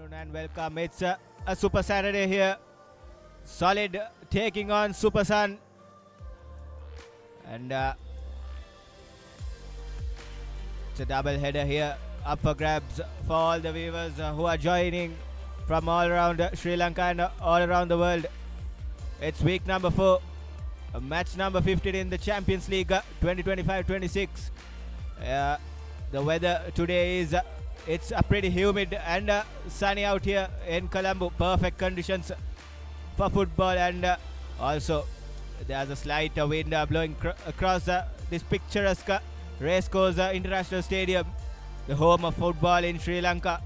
afternoon and welcome. It's a Super Saturday here. Solid taking on Super Sun. And it's a double header here up for grabs for all the viewers who are joining from all around Sri Lanka and all around the world. It's week number 4, match number 15 in the Champions League 2025-26. The weather today is it's pretty humid and sunny out here in Colombo. Perfect conditions for football, and also there's a slight wind blowing across this picturesque Racecourse International Stadium, the home of football in Sri Lanka.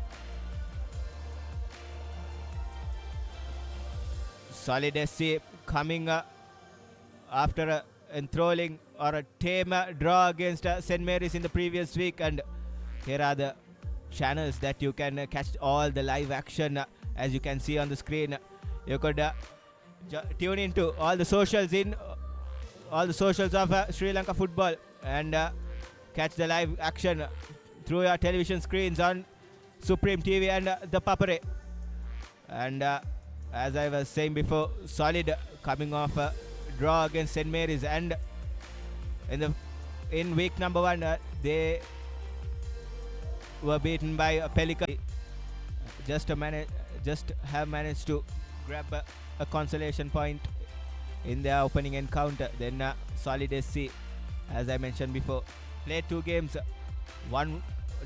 Solid SC coming after an enthralling or a tame draw against St. Mary's in the previous week, and here are the channels that you can catch all the live action. As you can see on the screen, you could tune into all the socials of Sri Lanka football and catch the live action through your television screens on Supreme TV and ThePapare. And as I was saying before, Solid coming off a draw against St. Mary's, and in week number 1 they were beaten by Pelican. Just have managed to grab a consolation point in their opening encounter. Then Solid SC, as I mentioned before, played 2 games,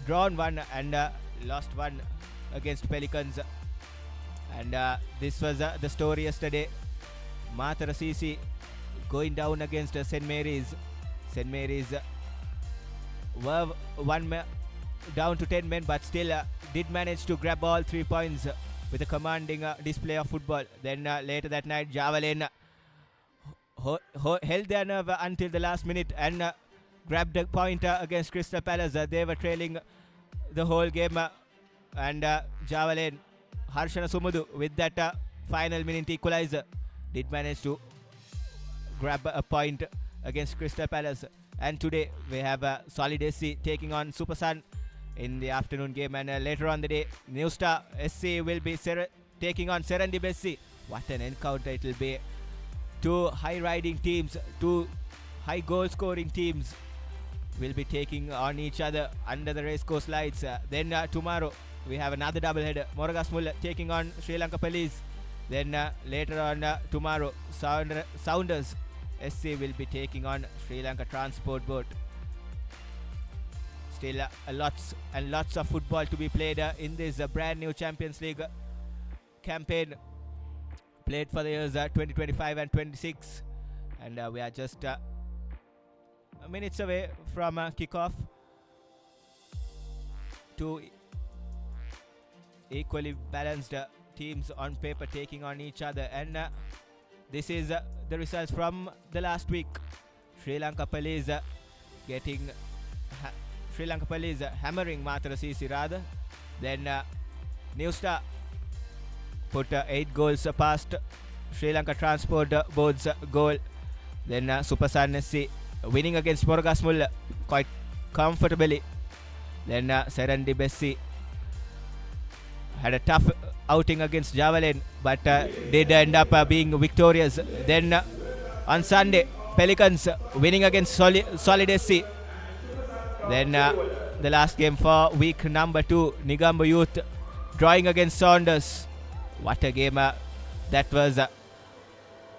drawn 1 and lost 1 against Pelicans. And this was the story yesterday. Mathura CC going down against St. Mary's. St. Mary's were down to 10 men, but still did manage to grab all 3 points with a commanding display of football. Then later that night, Javelin held their nerve until the last minute and grabbed a point against Crystal Palace. They were trailing the whole game, and Javelin, Harshana Sumudu, with that final minute equalizer, did manage to grab a point against Crystal Palace. And today we have Solid SC taking on Super Sun in the afternoon game, and later on the day, New Star SC will be taking on Serendip SC. What an encounter it will be. 2 high-riding teams, 2 high goal-scoring teams will be taking on each other under the Racecourse lights. Then tomorrow we have another double-header, Moragasmulla taking on Sri Lanka Police. Then later on tomorrow, Sounders SC will be taking on Sri Lanka Transport Boat. Still lots and lots of football to be played in this brand new Champions League campaign, played for the years 2025 and 26. And we are just minutes away from kickoff. 2 equally balanced teams on paper taking on each other, and this is the results from the last week. Sri Lanka Police hammering Mathura CC rather. Then New Star put 8 goals past Sri Lanka Transport Board's goal. Then Super Sun SC winning against Moragasmulla quite comfortably. Then Serendip SC had a tough outing against Javelin, but did end up being victorious. Then on Sunday, Pelicans winning against Solid SC. Then the last game for week number 2, Negombo Youth drawing against Saunders. What a game that was.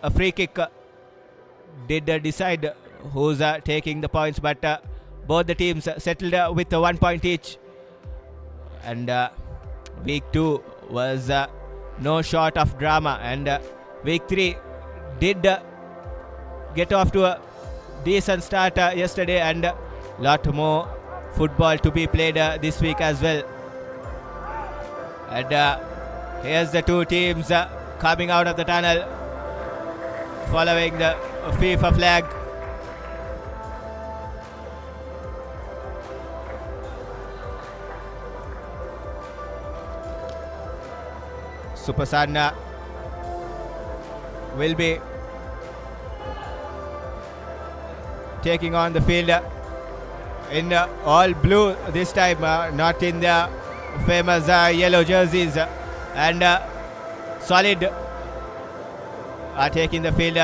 A free kick did decide who's taking the points, but both the teams settled with 1 point each. And week 2 was no short of drama, and week 3 did get off to a decent start yesterday, and lot more football to be played this week as well. And here's the 2 teams coming out of the tunnel following the FIFA flag. Super Sun will be taking on the field in all blue this time, not in the famous yellow jerseys. and Solid are taking the field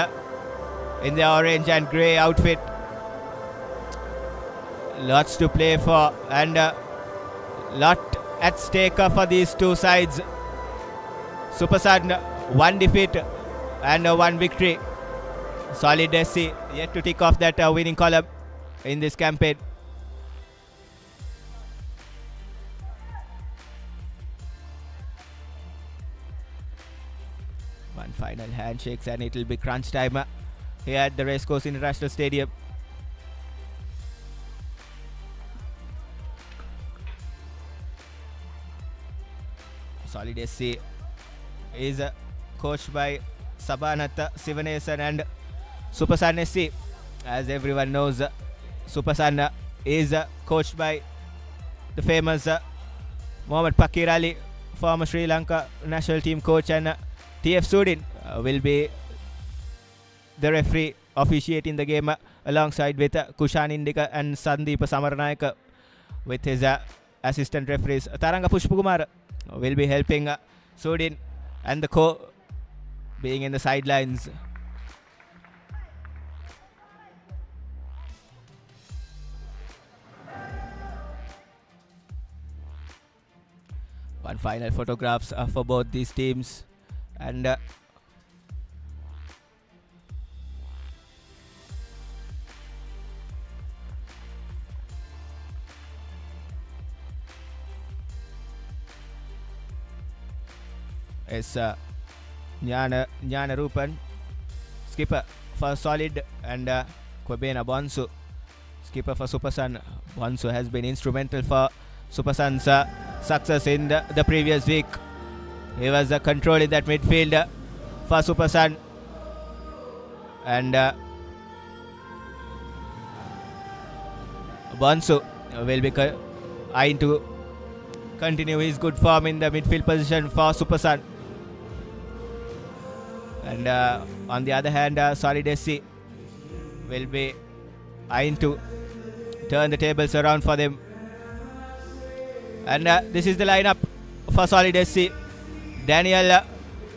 in their orange and grey outfit. Lots to play for and lot at stake for these two sides. Supersun, one defeat and one victory. Solid SC yet to tick off that winning column in this campaign. One final handshakes and it will be crunch time here at the Racecourse International Stadium. Solid SC is coached by Sabanatha Sivanesan and Supersun SC. As everyone knows, Supersun is coached by the famous Mohammad Pakir Ali, former Sri Lanka national team coach, and TF Sudin will be the referee officiating the game alongside with Kushan Indika and Sandeep Samaranayaka with his assistant referees. Taranga Pushpakumar will be helping Sudin and the co being in the sidelines. One final photographs for both these teams, and it's Jnana Rupan, skipper for Solid, and Kwabena Bonsu, skipper for Supersun. Bonsu has been instrumental for Supersun's success in the previous week. He was controlling that midfield for Supersun, and Bonsu will be eyeing to continue his good form in the midfield position for Supersun. And on the other hand, Solid SC will be eyeing to turn the tables around for them. And this is the lineup for Solid SC. Daniel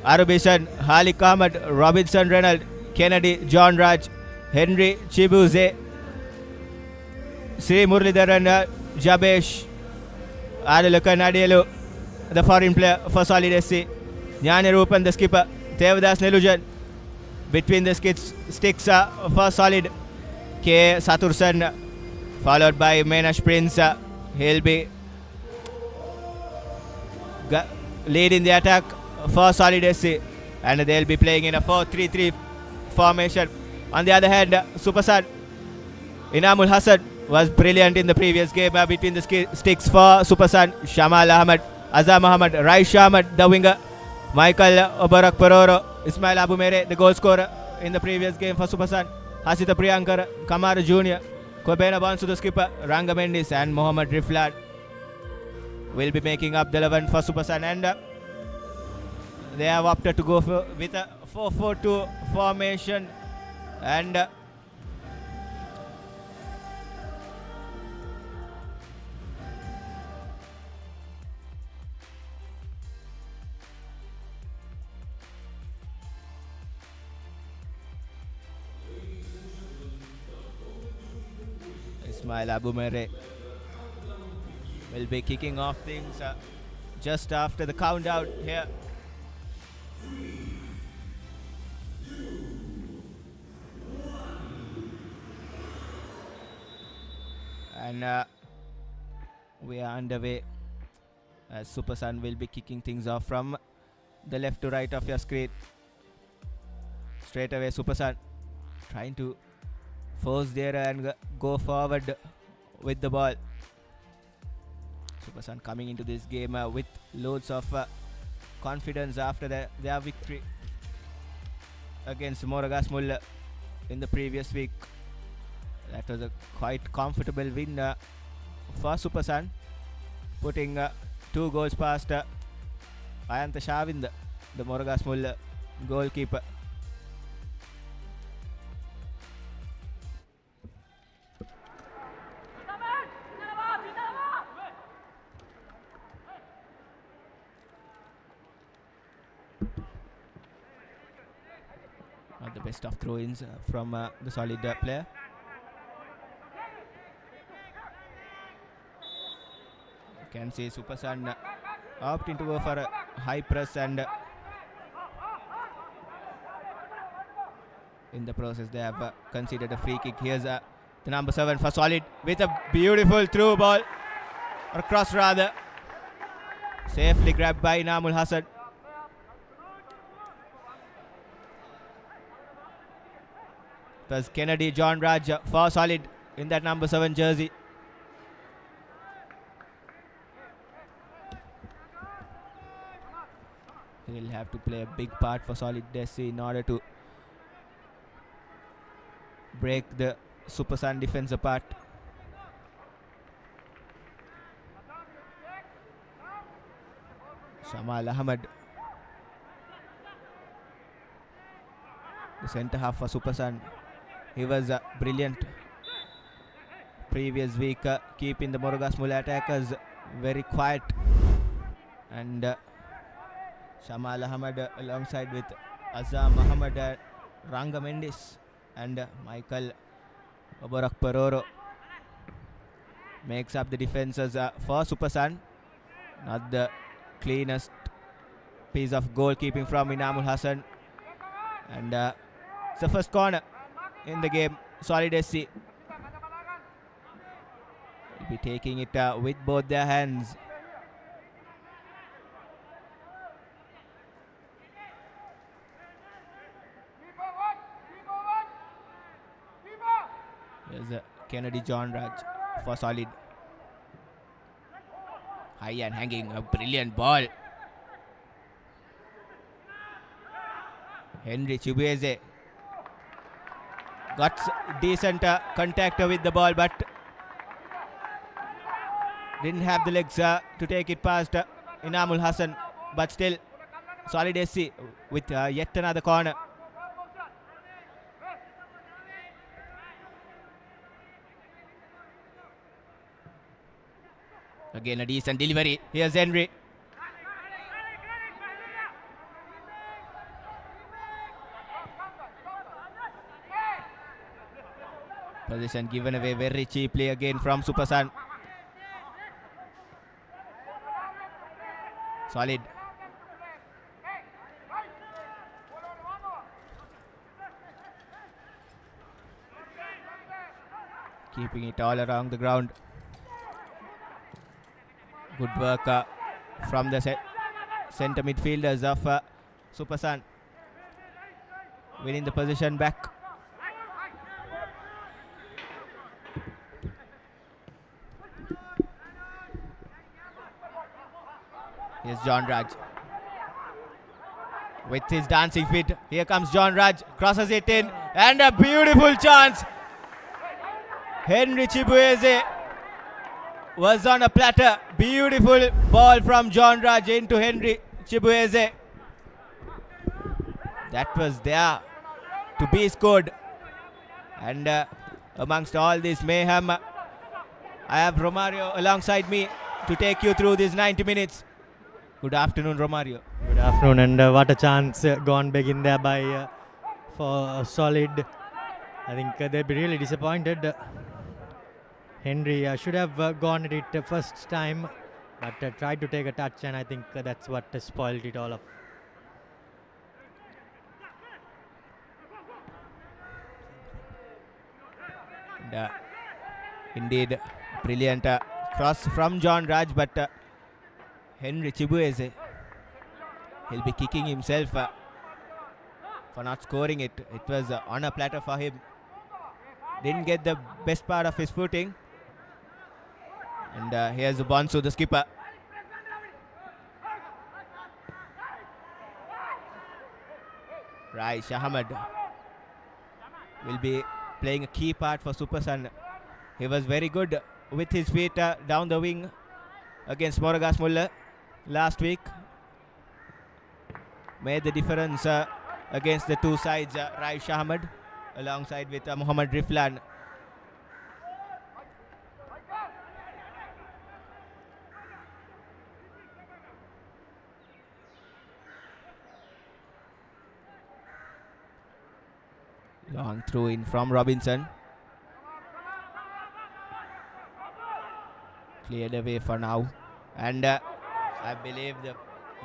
Arubishan, Halik Ahmad, Robinson Reynolds, Kennedy, John Raj, Henry Chibuze, Sri Muralidharan, Jabesh, Adelakan Adielu, the foreign player for Solid SC. Jnana Rupan, the skipper. Tevadas Nelujan between the sticks for Solid. K. Satursan, followed by Menash Prince. He'll be leading the attack for Solid SC, and they'll be playing in a 4-3-3 formation. On the other hand, Supersun, Inamul Hassan was brilliant in the previous game between the sticks for Supersun. Shamal Ahmad, Azam Ahmad, Raish Ahmad, the winger. Michael Obarak Paroro, Ismail Abu Mere, the goal scorer in the previous game for Supersun. Hasita Priyankar, Kamara Jr., Kwabena Bonsu, the skipper, Ranga Mendis, and Mohammad Riflad will be making up the 11 for Supersun, and they have opted to go with a 4-4-2 formation, and Ismail Abu Mere will be kicking off things just after the countdown here. And we are underway as Supersun will be kicking things off from the left to right of your screen. Straight away Supersun trying to force there and go forward with the ball. Supersun coming into this game with loads of confidence after their victory against Moragasmul in the previous week. That was a quite comfortable win for Supersun, putting 2 goals past Ayanta Shavind, the Moragasmul goalkeeper. Best of throw-ins from the solid player. You can see Supersan opting to go for a high press, and in the process they have conceded a free kick. Here's the number 7 for solid with a beautiful through ball, or cross rather, safely grabbed by Inamul Hassan. It was Kennedy John Raj for solid in that number 7 jersey. He'll have to play a big part for solid Desi in order to break the Supersan defense apart. Shamal Ahmed, the centre half for Supersan. He was brilliant previous week, keeping the Moragas Mula attackers very quiet. And Shamal Ahmed alongside with Azam Muhammad, Ranga Mendis and Michael Obarak Paroro makes up the defenses for Supersan. Not the cleanest piece of goalkeeping from Inamul Hassan. And it's the first corner in the game. Solid SC will be taking it with both their hands. Here's Kennedy John Raj for solid. High and hanging, a brilliant ball. Henry Chibueze got decent contact with the ball, but didn't have the legs to take it past Inamul Hassan. But still, solid SC with yet another corner. Again a decent delivery. Here's Henry. Position given away very cheaply again from Supersan. Solid. Keeping it all around the ground. Good work from the centre midfielders of Supersan. Winning the position back. Here's John Raj with his dancing feet. Here comes John Raj, crosses it in, and a beautiful chance. Henry Chibueze was on a platter. Beautiful ball from John Raj into Henry Chibueze. That was there to be scored. And amongst all this mayhem, I have Romario alongside me to take you through these 90 minutes. Good afternoon, Romario. Good afternoon, and what a chance gone big in there by for solid. I think they'll be really disappointed. Henry should have gone at it first time, but tried to take a touch, and I think that's what spoiled it all up. And, indeed, brilliant cross from John Raj, but Henry Chibueze, he'll be kicking himself for not scoring it. It was on a platter for him. Didn't get the best part of his footing. And here's Bonsu, the skipper. Raish Ahmed will be playing a key part for Supersan. He was very good with his feet down the wing against Moragas Mulla last week. Made the difference against the two sides, Raish Ahmed alongside with Muhammad Riflan. Long throw in from Robinson. Cleared away for now. And I believe the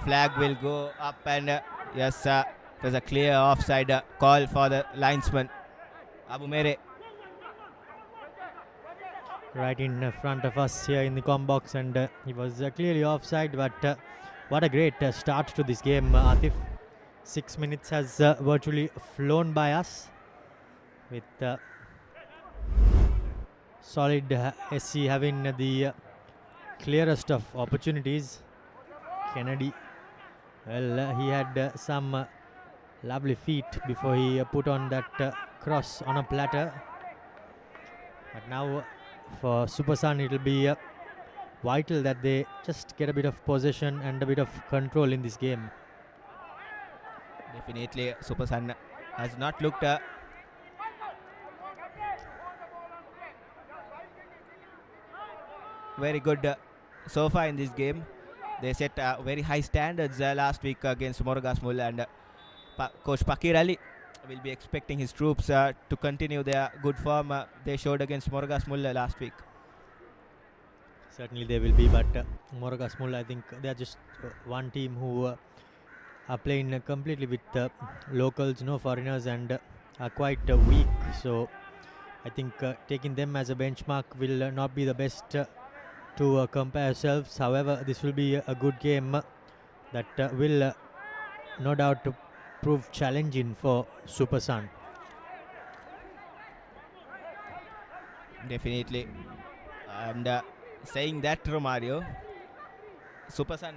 flag will go up, and yes, it was a clear offside call for the linesman, Abu Mere. Right in front of us here in the com box, and he was clearly offside, but what a great start to this game, Atif. 6 minutes has virtually flown by us with solid SC having the clearest of opportunities. Kennedy, well, he had some lovely feet before he put on that cross on a platter. But now for Super Sun, it will be vital that they just get a bit of possession and a bit of control in this game. Definitely, Super Sun has not looked very good so far in this game. They set very high standards last week against Moragasmul, and Coach Pakir Ali will be expecting his troops to continue their good form they showed against Moragasmul last week. Certainly they will be, but Moragasmul, I think they are just one team who are playing completely with locals, no foreigners, and are quite weak. So I think taking them as a benchmark will not be the best to compare ourselves. However, this will be a good game that will no doubt prove challenging for Super Sun. Definitely. And saying that, Romario, Super Sun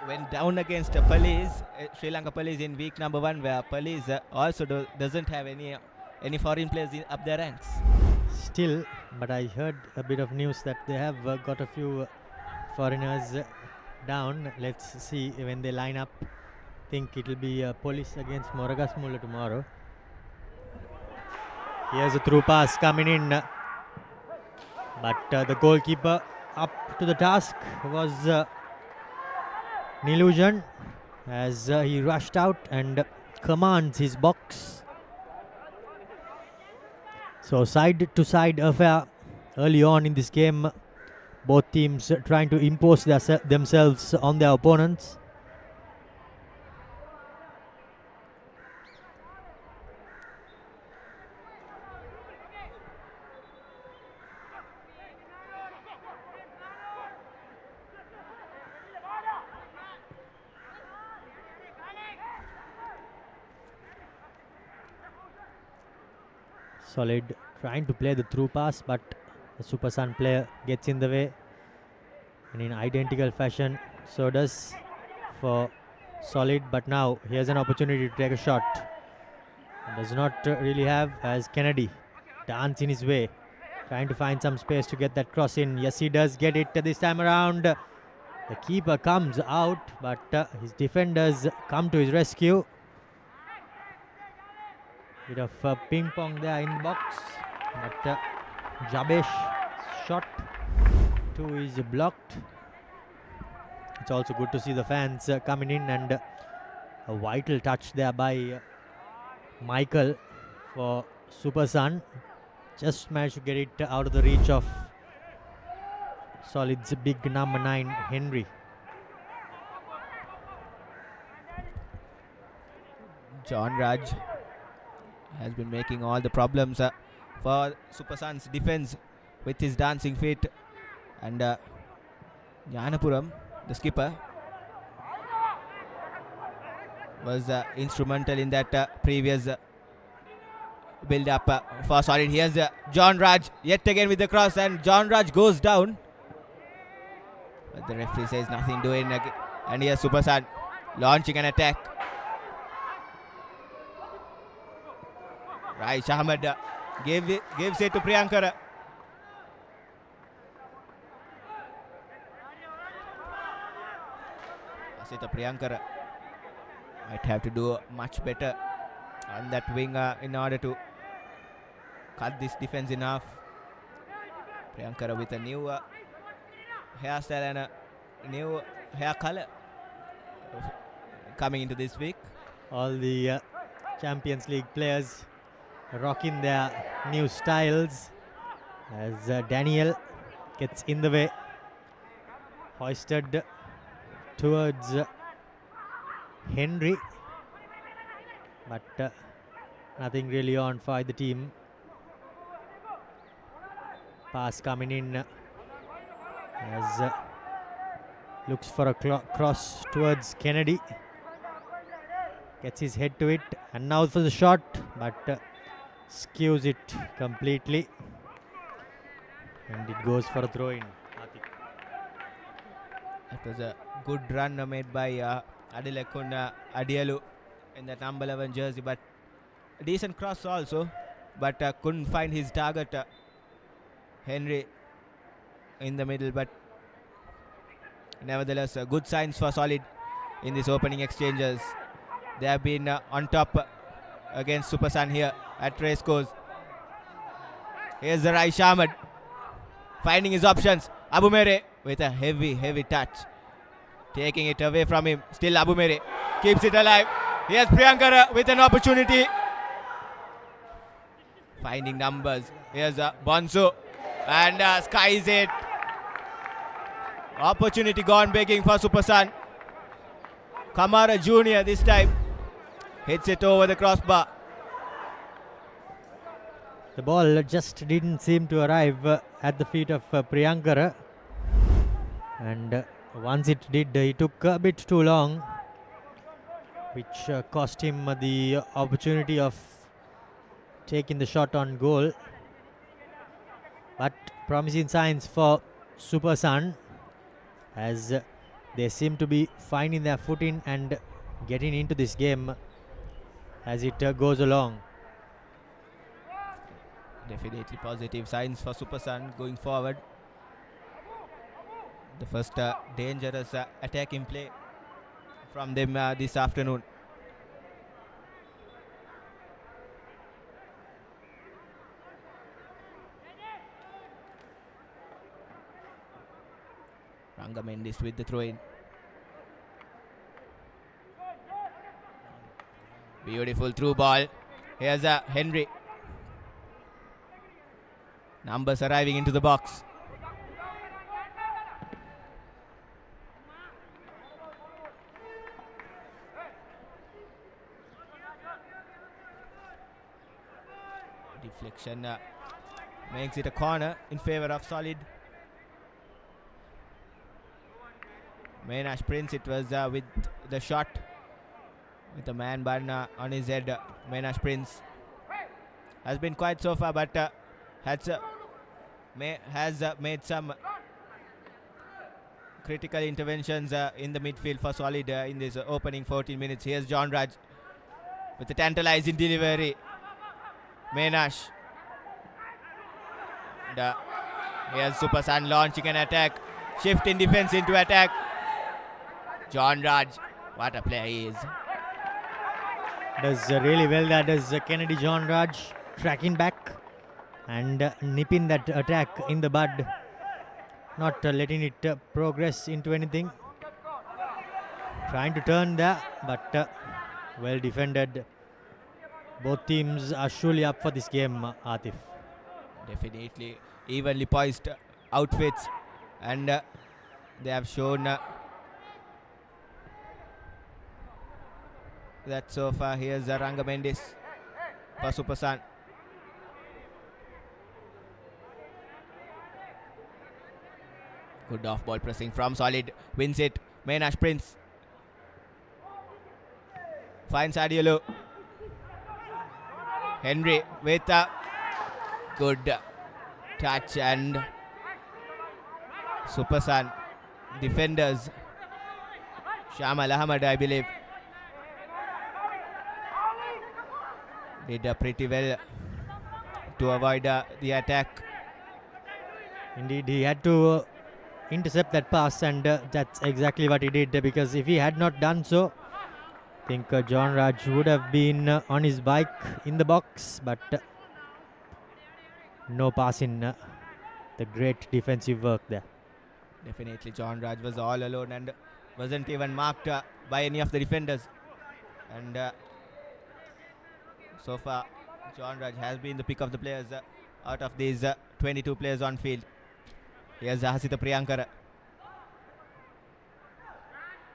went down against Police, Sri Lanka Police in week number 1, where Police also doesn't have any foreign players up their ranks. Still, but I heard a bit of news that they have got a few foreigners down. Let's see when they line up. I think it will be Police against Moragasmul tomorrow. Here's a through pass coming in, but the goalkeeper up to the task was Nilujan, as he rushed out and commands his box. So side to side affair early on in this game, both teams trying to impose themselves on their opponents. Solid trying to play the through pass, but the Super Sun player gets in the way, and in identical fashion so does for Solid. But now here's an opportunity to take a shot. Does not really have, as Kennedy dance in his way, trying to find some space to get that cross in. Yes, he does get it this time around. The keeper comes out, but his defenders come to his rescue. Bit of ping pong there in the box, but Jabesh shot two is blocked. It's also good to see the fans coming in, and a vital touch there by Michael for Super Sun. Just managed to get it out of the reach of Solid's big number 9 Henry. John Raj has been making all the problems for Super Sun's defense with his dancing feet, and Janapuram, the skipper, was instrumental in that previous build up for Solid. Here's John Raj yet again with the cross, and John Raj goes down, but the referee says nothing doing, and here's Super Sun launching an attack. Raish Ahmed gives it to Priyankara. Asita Priyankara might have to do much better on that wing in order to cut this defense in half. Priyankara with a new hairstyle and a new hair color coming into this week. All the Champions League players rocking their new styles as Daniel gets in the way, hoisted towards Henry, but nothing really on for either team. Pass coming in as looks for a cross towards Kennedy, gets his head to it, and now for the shot, but skews it completely, and it goes for a throw-in. That was a good run made by Adilekun Adielu in that number 11 jersey, but a decent cross also, but couldn't find his target, Henry, in the middle. But nevertheless, good signs for Solid in these opening exchanges. They have been on top against Super Sun here at Racecourse. Here's the Raish Ahmed finding his options. Abumere with a heavy touch, taking it away from him. Still Abumere keeps it alive. Here's Priyankara with an opportunity, finding numbers. Here's Bonsu and skies it. Opportunity gone begging for Super Sun. Kamara Jr. this time hits it over the crossbar. The ball just didn't seem to arrive at the feet of Priyankara, and once it did, it took a bit too long, which cost him the opportunity of taking the shot on goal. But promising signs for Super Sun, as they seem to be finding their footing and getting into this game as it goes along. Definitely positive signs for Super Sun going forward. The first dangerous attacking play from them this afternoon. Ranga Mendes with the throw-in. Beautiful through ball. Here's Henry. Numbers arriving into the box. Deflection makes it a corner in favor of Solid. Menash Prince, it was with the shot with the man bun on his head. Menash Prince has been quiet so far, but has made some critical interventions in the midfield for Solid in this opening 14 minutes. Here's John Raj with a tantalizing delivery. Menash. And here's Super Sun launching an attack. Shifting defense into attack. John Raj, what a player he is. Does really well. That is Kennedy John Raj tracking back and nipping that attack in the bud, not letting it progress into anything. Trying to turn there, but well defended. Both teams are surely up for this game, Atif. Definitely evenly poised outfits, and they have shown that so far. Here's Ranga Mendes for Super Sun. Good off ball pressing from Solid. Wins it. Menash Prince finds Adielu. Henry with a good touch, and Super Sun defenders, Shamal Ahmad, I believe, did pretty well to avoid the attack. Indeed, he had to intercept that pass, and that's exactly what he did, because if he had not done so, I think John Raj would have been on his bike in the box, but no pass in the great defensive work there. Definitely John Raj was all alone and wasn't even marked by any of the defenders, and So far, John Raj has been the pick of the players out of these 22 players on field. Here's Hasita Priyankara.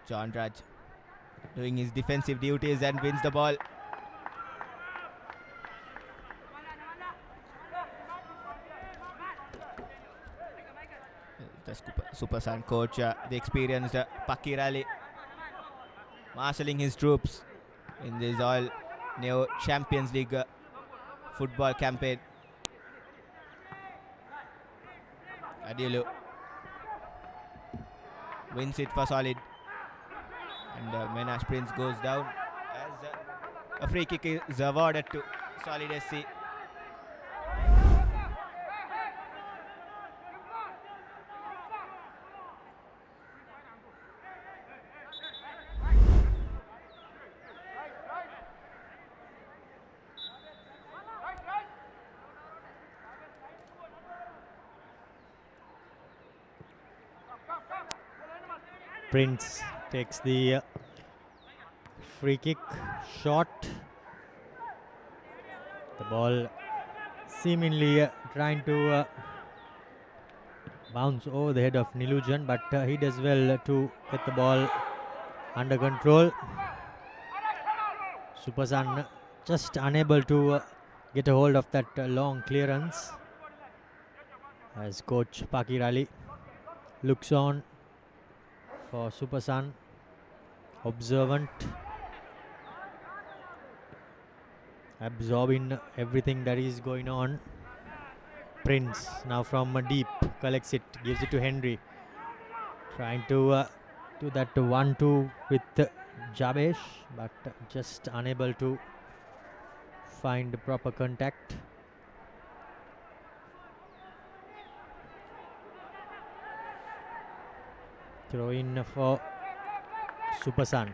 John Raj doing his defensive duties and wins the ball. The Super Sun coach, the experienced Papare, marshalling his troops in this all new Champions League football campaign. Adilu wins it for Solid, and Menash Prince goes down as a free kick is awarded to Solid SC. Prince takes the free kick shot. The ball seemingly trying to bounce over the head of Nilujan, but he does well to get the ball under control. Super Sun just unable to get a hold of that long clearance, as coach Papare looks on for Super Sun, observant, absorbing everything that is going on. Prince now from deep collects it, gives it to Henry, trying to do that 1-2 with Jabesh, but just unable to find proper contact. Throw in for Super Sun.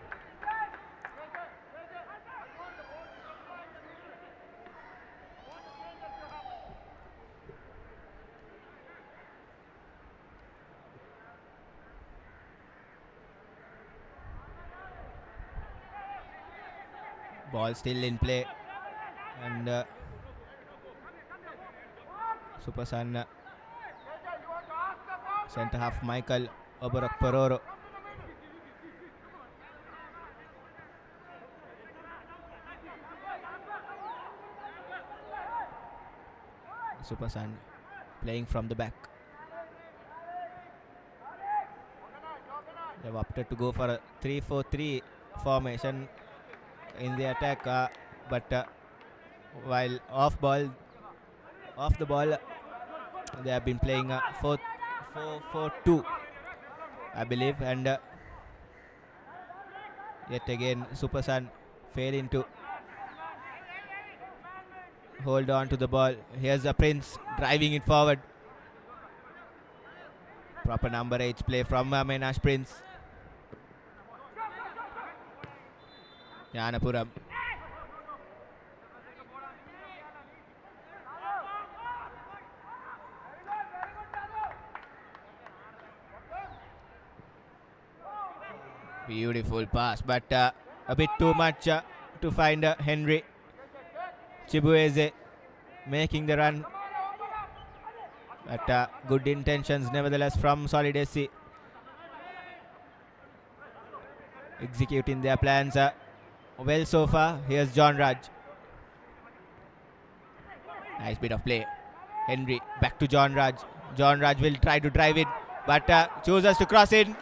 Ball still in play, and Super Sun centre half Michael Obarak Paroro. Super Sun playing from the back. They've opted to go for a 3-4-3 formation in the attack, but while off the ball, they have been playing 4-4-2, I believe, and yet again Super Sun failing to hold on to the ball. Here's a Prince driving it forward. Proper number 8 play from Menash Prince. Yanapuram. Beautiful pass, but a bit too much to find Henry. Chibueze making the run, but good intentions nevertheless from Solid SC, executing their plans well so far. Here's John Raj. Nice bit of play. Henry back to John Raj. John Raj will try to drive it, but chooses to cross in.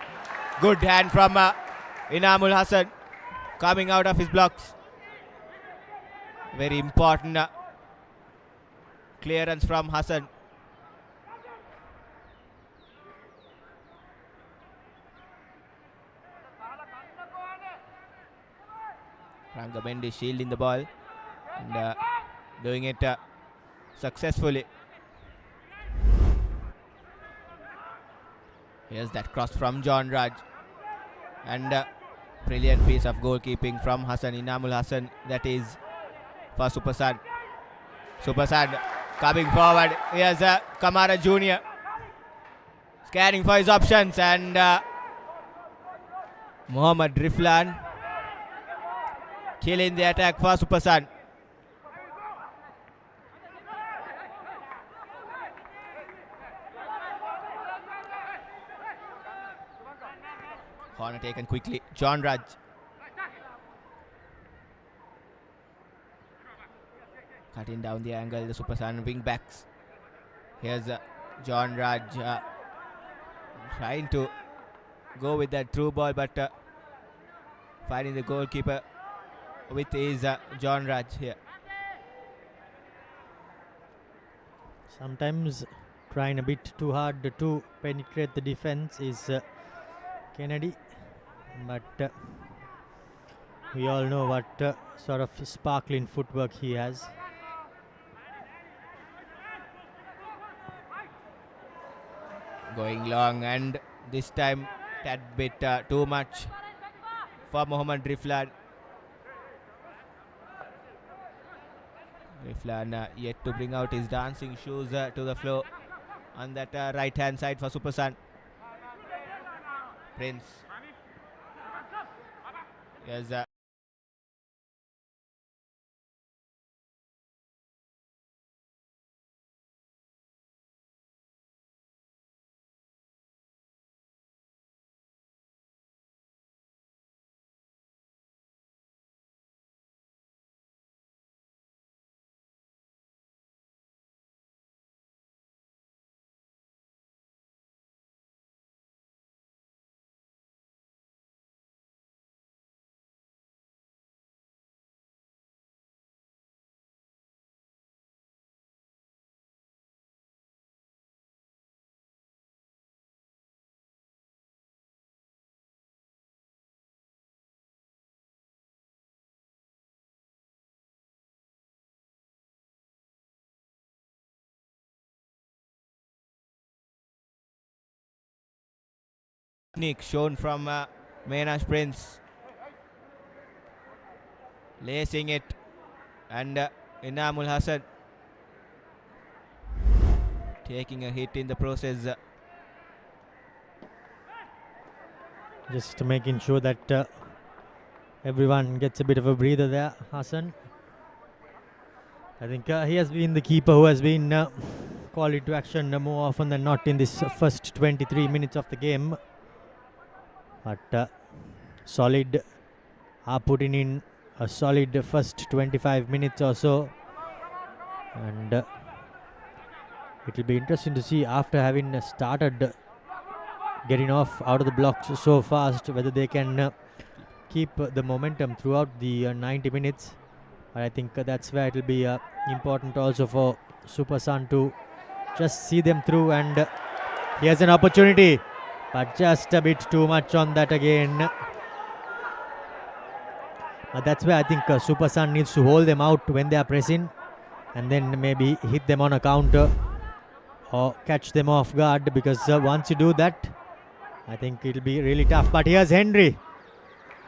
Good hand from Inamul Hassan coming out of his blocks. Very important clearance from Hassan. Rangamendi shielding the ball and doing it successfully. Here's that cross from John Raj, and brilliant piece of goalkeeping from Hassan, Inamul Hassan, that is for Super Sun. Super Sun coming forward. Here's Kamara Jr. scanning for his options, and Mohammad Riflan killing the attack for Super Sun. Corner taken quickly. John Raj. Cutting down the angle, the Super Sun wing backs. Here's John Raj trying to go with that through ball, but finding the goalkeeper with his John Raj here. Sometimes trying a bit too hard to penetrate the defense is Kennedy, but we all know what sort of sparkling footwork he has. Going long, and this time that bit too much for Mohammad Riflan. Riflan yet to bring out his dancing shoes to the floor on that right hand side for Super Sun. Prince. Yes. Technique shown from Menash Prince. Lacing it, and Inamul Hassan taking a hit in the process. Just making sure that everyone gets a bit of a breather there, Hassan. I think he has been the keeper who has been called into action more often than not in this first 23 minutes of the game. But solid, are putting in a solid first 25 minutes or so. And it will be interesting to see, after having started getting off out of the blocks so fast, whether they can keep the momentum throughout the 90 minutes. I think that's where it will be important also for Super Sun to just see them through. And here's an opportunity, but just a bit too much on that again. That's where I think Super Sun needs to hold them out when they are pressing, and then maybe hit them on a counter or catch them off guard, because once you do that, I think it'll be really tough. But here's Henry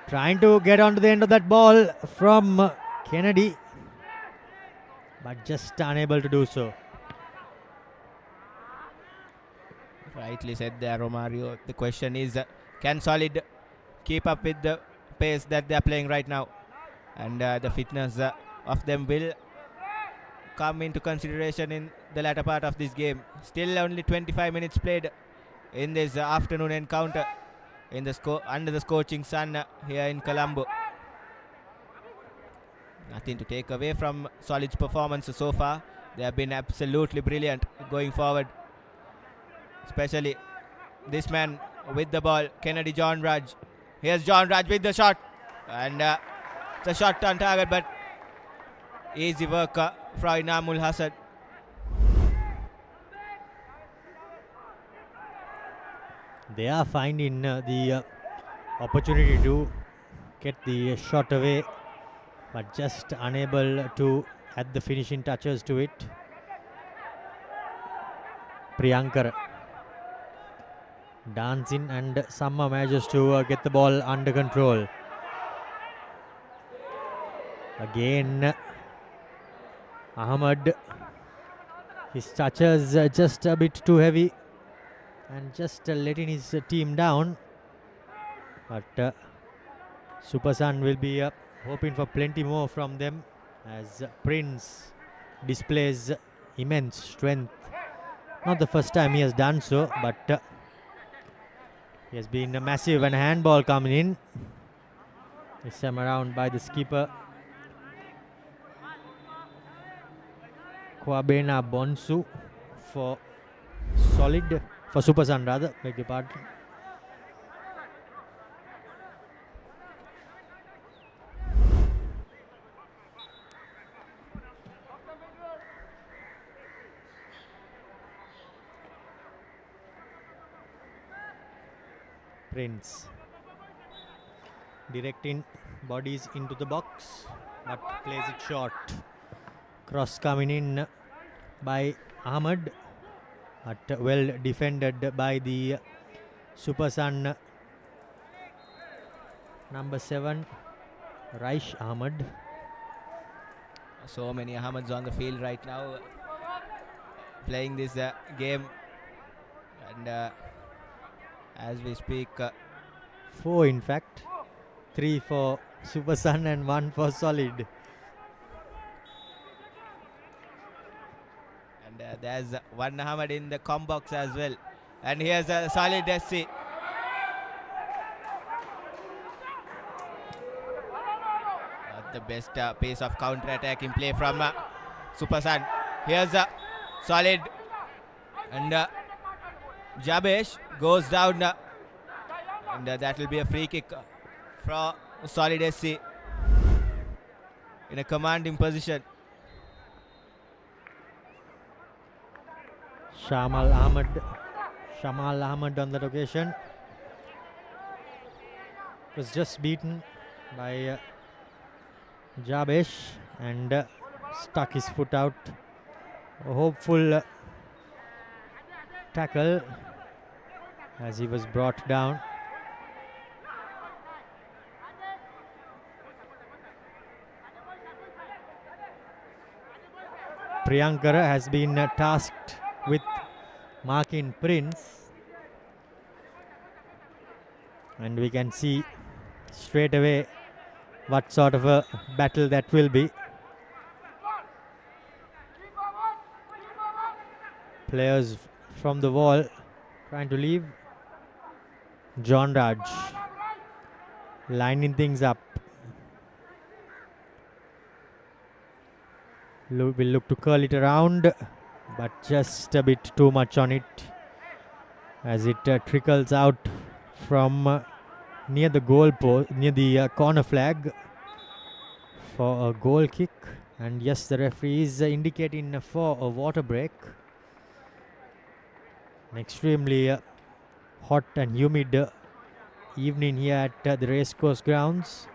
trying to get onto the end of that ball from Kennedy, but just unable to do so. Rightly said there, Romario. The question is, can Solid keep up with the pace that they are playing right now? And the fitness of them will come into consideration in the latter part of this game. Still only 25 minutes played in this afternoon encounter in the under the scorching sun here in Colombo. Nothing to take away from Solid's performance so far. They have been absolutely brilliant going forward. Especially this man with the ball, Kennedy John Raj. Here's John Raj with the shot. And it's a shot on target, but easy work from Inamul Hassan. They are finding the opportunity to get the shot away, but just unable to add the finishing touches to it. Priyankar dancing, and Samma manages to get the ball under control. Again, Ahmad, his touches just a bit too heavy and just letting his team down. But Super Sun will be hoping for plenty more from them, as Prince displays immense strength. Not the first time he has done so, but He has been a massive and a handball coming in. This time around by the skipper. Kwabena Bonsu for Solid, for Super Sun rather, beg your pardon. Prince directing bodies into the box, but plays it short. Cross coming in by Ahmed, but well defended by the Super Sun number 7, Raish Ahmed. So many Ahmeds on the field right now playing this game, and as we speak, 4 in fact, 3 for Super Sun and 1 for Solid. And there's one Ahmed in the com box as well, and here's a Solid SC. Not the best pace of counter-attacking play from Super Sun. Here's a Solid, and Jabesh goes down, and that will be a free kick for Solid SC in a commanding position. Shamal Ahmed on that occasion was just beaten by Jabesh and stuck his foot out. A hopeful tackle as he was brought down. Priyankara has been tasked with marking Prince, and we can see straight away what sort of a battle that will be. Players from the wall trying to leave. John Raj lining things up. Will look to curl it around, but just a bit too much on it as it trickles out from near the goal post, near the corner flag for a goal kick. And yes, the referee is indicating for a water break. An extremely hot and humid evening here at the Racecourse grounds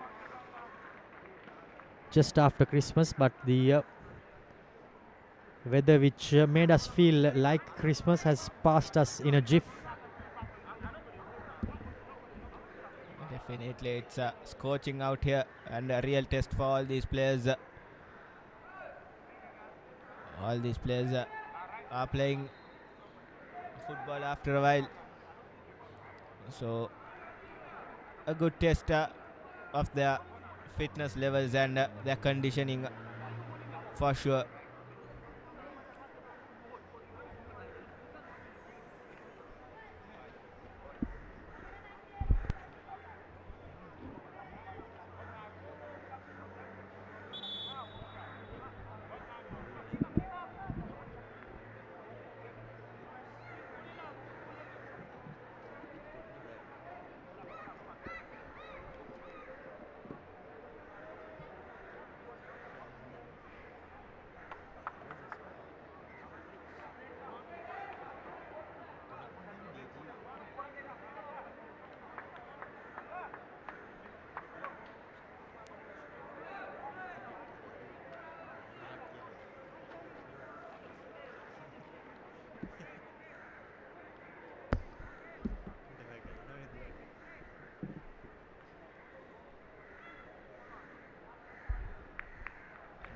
just after Christmas, but the weather which made us feel like Christmas has passed us in a jiff. Definitely, it's scorching out here, and a real test for all these players. All these players are playing football after a while, so a good test of their fitness levels and their conditioning for sure.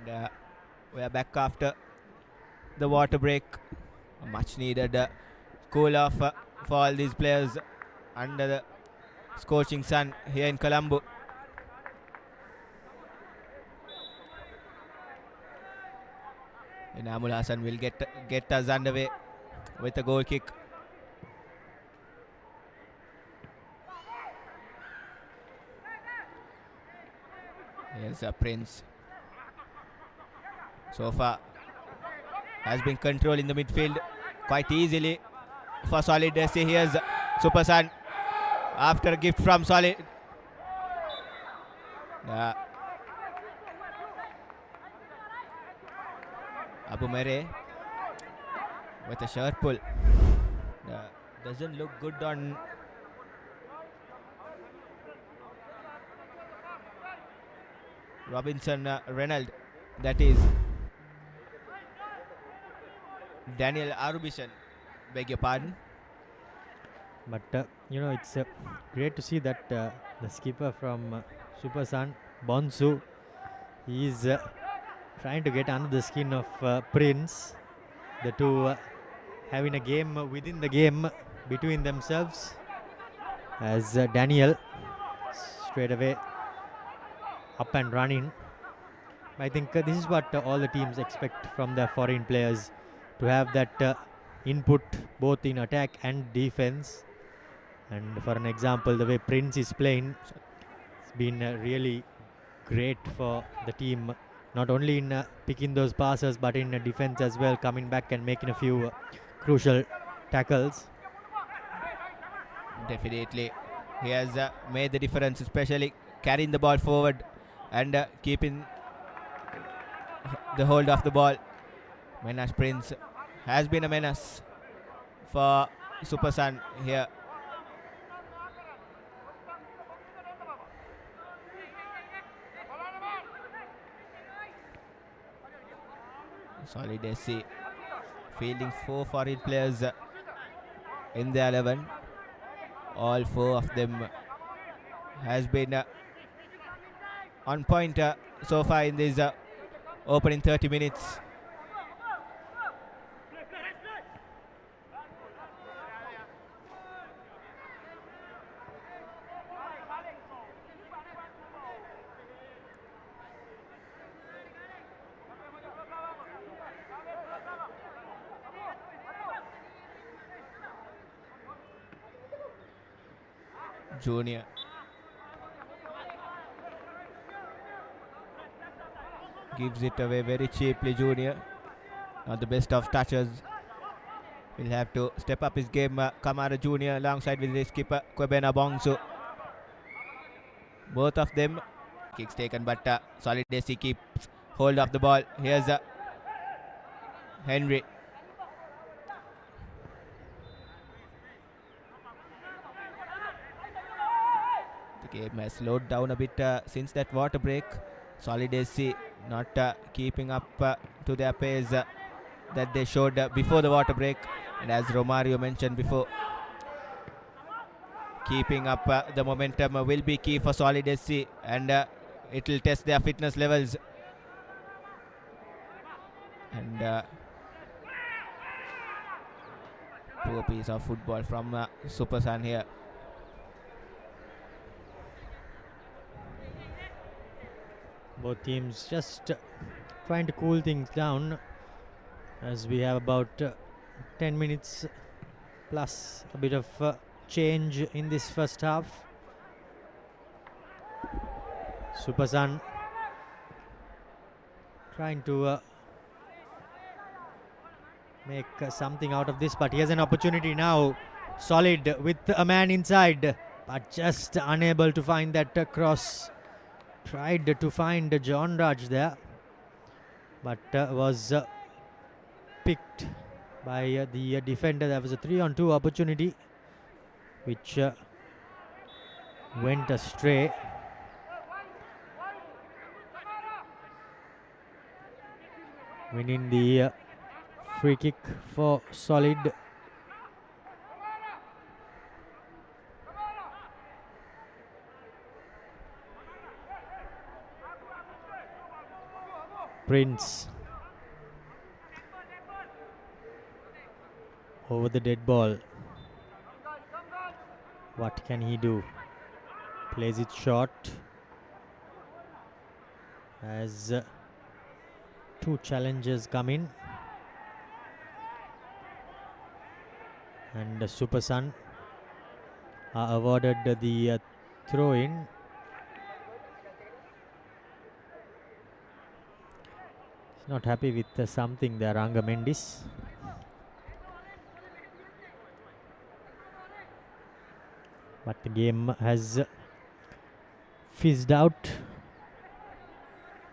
And we are back after the water break. A much needed cool off for all these players under the scorching sun here in Colombo. And Amul Hassan will get us underway with a goal kick. Here's Prince. So far has been controlling the midfield quite easily for Solid SC. Here's Super Sun after a gift from Solid. Abu Mere with a shirt pull. Doesn't look good on Robinson Reynolds. That is Daniel Arubishan. Beg your pardon. But it's great to see that the skipper from Super Sun, Bonsu, is trying to get under the skin of Prince. The two having a game within the game between themselves, as Daniel straight away up and running. I think this is what all the teams expect from their foreign players, to have that input both in attack and defense. And for an example, the way Prince is playing, it's been really great for the team, not only in picking those passes but in defense as well, coming back and making a few crucial tackles. Definitely he has made the difference, especially carrying the ball forward and keeping the hold of the ball. Menace Prince has been a menace for Super Sun here. Solid SC fielding 4 foreign players in the 11. All 4 of them has been on point so far in this opening 30 minutes. Junior gives it away very cheaply. Junior, not the best of touches. Will have to step up his game. Kamara Junior alongside with his skipper Kwebena Bongsu. Both of them kicks taken, but Solid SC keeps hold of the ball. Here's Henry. The game has slowed down a bit since that water break. Solid SC not keeping up to their pace that they showed before the water break. And as Romario mentioned before, keeping up the momentum will be key for Solid SC, and it will test their fitness levels. And poor piece of football from Super Sun here. Both teams just trying to cool things down, as we have about 10 minutes plus a bit of change in this first half. Super Sun trying to make something out of this, but he has an opportunity now. Solid with a man inside, but just unable to find that cross. Tried to find John Raj there, but was picked by the defender. There was a 3-on-2 opportunity which went astray. Winning the free kick for Solid. Prince over the dead ball. What can he do? Plays it short as 2 challenges come in, and Super Sun are awarded the throw-in. Not happy with something there, Ranga Mendis. But the game has fizzed out.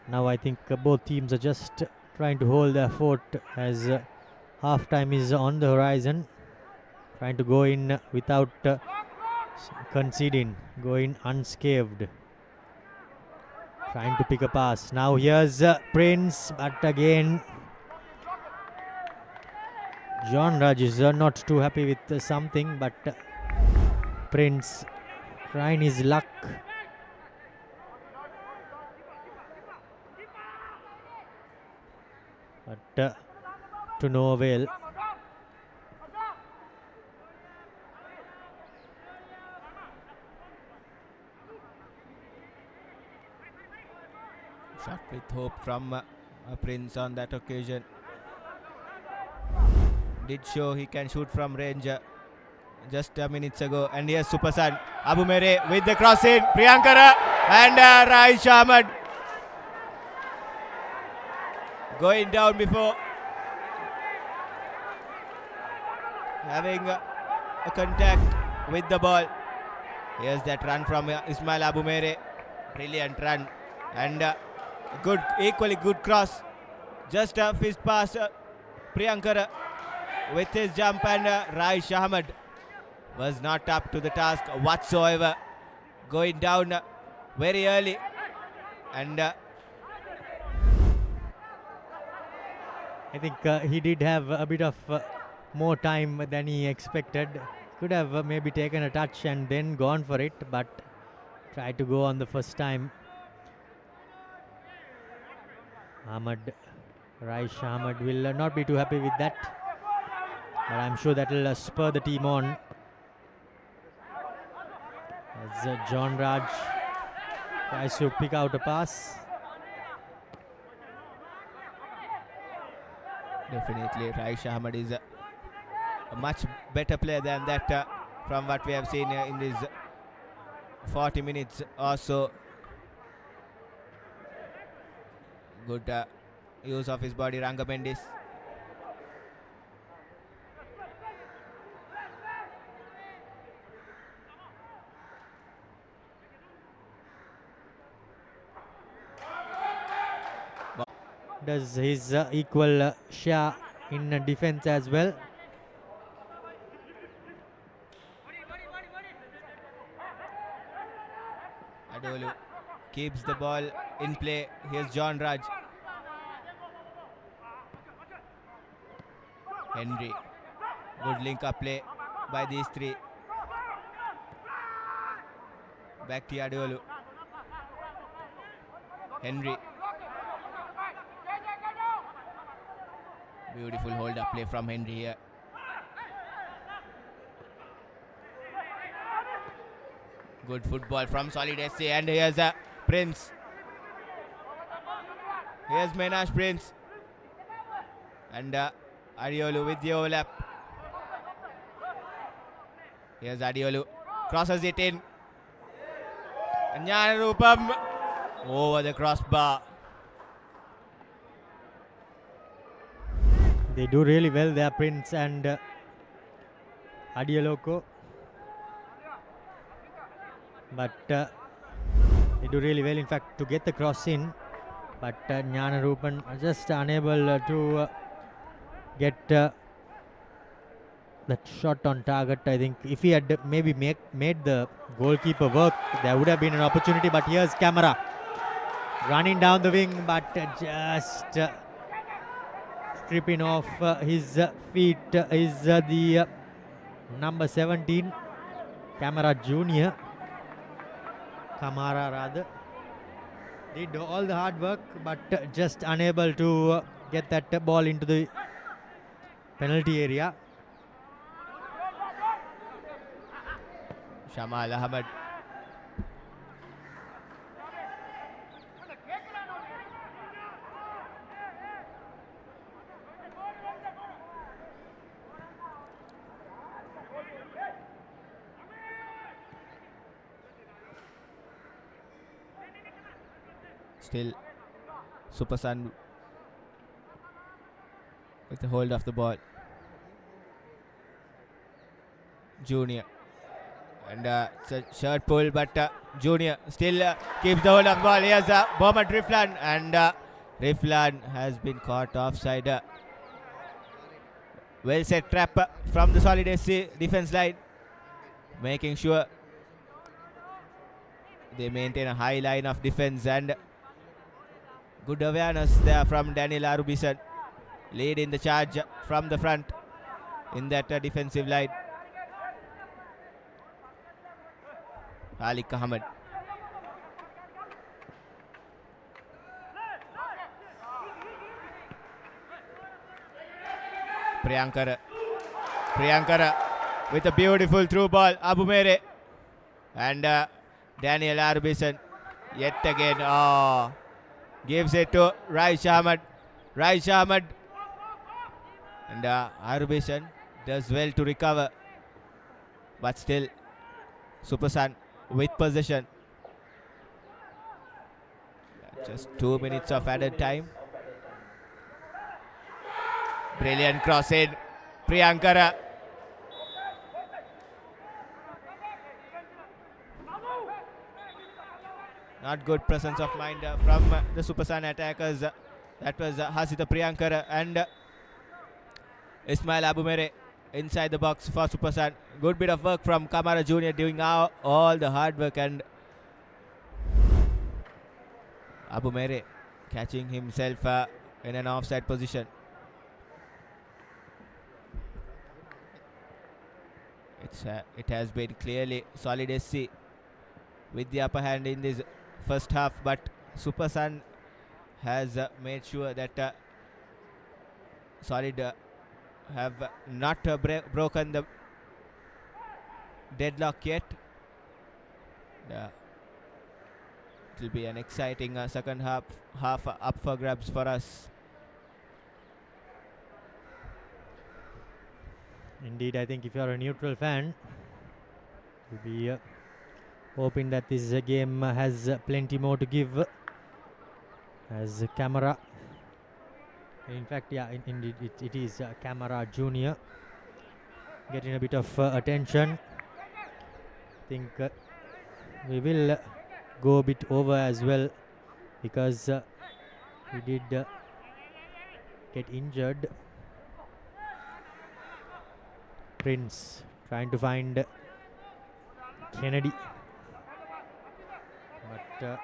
Now I think both teams are just trying to hold their fort as half-time is on the horizon. Trying to go in without conceding, go in unscathed. Trying to pick a pass. Now here's Prince, but again John Raj is not too happy with something, but Prince trying his luck. But to no avail. Shot with hope from Prince on that occasion. Did show he can shoot from range just minutes ago. And here's Supersan Abumere with the cross in. Priyankara and Raish Ahmad going down before having a contact with the ball. Here's that run from Ismail Abumere. Brilliant run. And good, equally good cross. Just a fist pass. Priyankara with his jump, and Raish Ahmad was not up to the task whatsoever. Going down very early. And I think he did have a bit of more time than he expected. Could have maybe taken a touch and then gone for it, but tried to go on the first time. Raish Ahmad will not be too happy with that, but I'm sure that will spur the team on. As John Raj tries to pick out a pass. Definitely Raish Ahmad is a much better player than that from what we have seen in these 40 minutes or so. Good use of his body, Ranga Mendis. Does his equal share in defense as well. Adolu keeps the ball in play. Here's John Raj. Henry. Good link up play by these three. Back to Adolu. Henry. Beautiful hold up play from Henry here. Good football from Solid SC, and here's Prince. Here's Menash Prince. And Adiolu with the overlap. Here's Adiolu. Crosses it in. And Jnanarupam over the crossbar. They do really well there, Prince and Adioloko. But they do really well, in fact, to get the cross in. But Jnanarupan are just unable to get that shot on target. I think if he had maybe made the goalkeeper work, there would have been an opportunity. But here's Camara running down the wing, but just stripping off his feet is the number 17, Camara Junior. Kamara rather. Did all the hard work, but just unable to get that ball into the penalty area. Shamal Ahmed. Still Supersan with the hold of the ball. Junior. And it's a short pull, but Junior still keeps the hold of the ball. Here's Mohammad Riflan, and Riflan has been caught offside. Well set trap from the Solid SC defense line, making sure they maintain a high line of defense, and good awareness there from Daniel Arubison, leading the charge from the front in that defensive line. Alik Ahmed. Priyankara with a beautiful through ball. Abu Mere and Daniel Arbison yet again gives it to Raish Ahmed. And Arbison does well to recover, but still Supersan with possession. Just 2 minutes of added time. Brilliant cross in. Priyankara. Not good presence of mind from the Supersan attackers. That was Hasita Priyankara and Ismail Abumere inside the box for Supersan. Good bit of work from Kamara Jr. doing all the hard work, and Abumere catching himself in an offside position. It has been clearly Solid SC with the upper hand in this first half, but Supersan has made sure that Solid have not broken the deadlock yet. It will be an exciting second half up for grabs for us. Indeed, I think if you are a neutral fan, you'll be hoping that this game has plenty more to give. As Camara, in fact, yeah, indeed, it is Camara Junior getting a bit of attention. I think we will go a bit over as well, because he did get injured. Prince trying to find Kennedy, but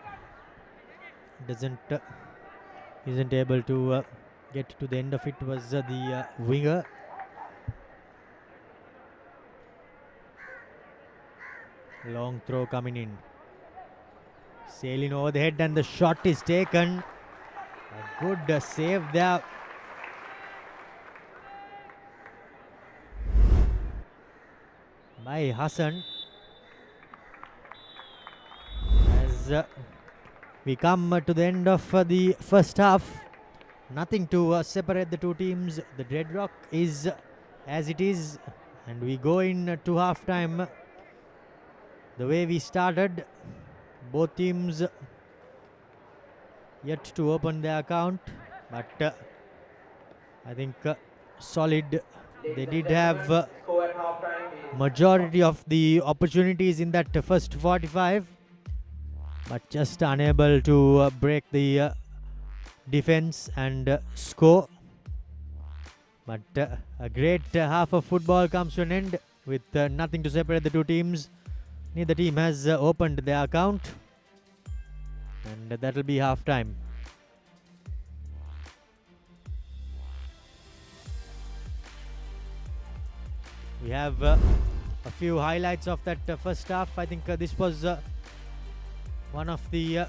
isn't able to get to the end of it. Was the winger. Long throw coming in, sailing over the head, and the shot is taken. A good save there by Hassan. As we come to the end of the first half, nothing to separate the two teams. The deadlock is as it is, and we go in to half time the way we started. Both teams yet to open their account, but I think Solid, they did have majority of the opportunities in that first 45, but just unable to break the defense and score. But a great half of football comes to an end with nothing to separate the two teams. Neither team has opened their account, and that will be half time. We have a few highlights of that first half. I think this was one of the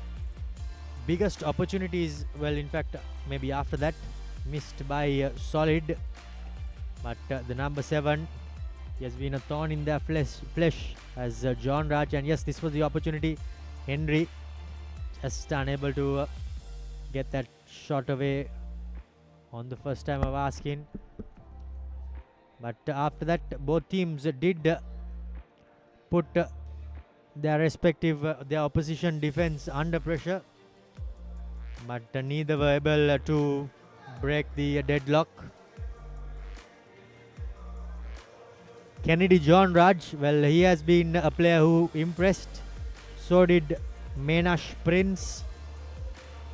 biggest opportunities. Well, in fact, maybe after that, missed by Solid. But the number 7, he has been a thorn in their flesh as John Raj. And yes, this was the opportunity. Henry just unable to get that shot away on the first time of asking. But after that, both teams did put their respective, their opposition defense under pressure. But neither were able to break the deadlock. Kennedy John Raj, well, he has been a player who impressed. So did Menash Prince,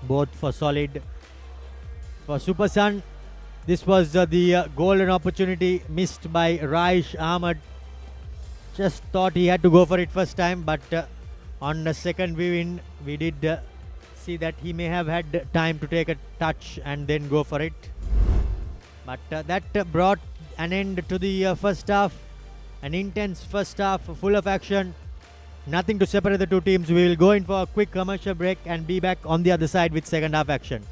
both for Solid. For Super Sun, this was the golden opportunity missed by Raish Ahmed. Just thought he had to go for it first time, but on the second viewing, we did see that he may have had time to take a touch and then go for it. But that brought an end to the first half. An intense first half, full of action. Nothing to separate the two teams. We will go in for a quick commercial break and be back on the other side with second half action.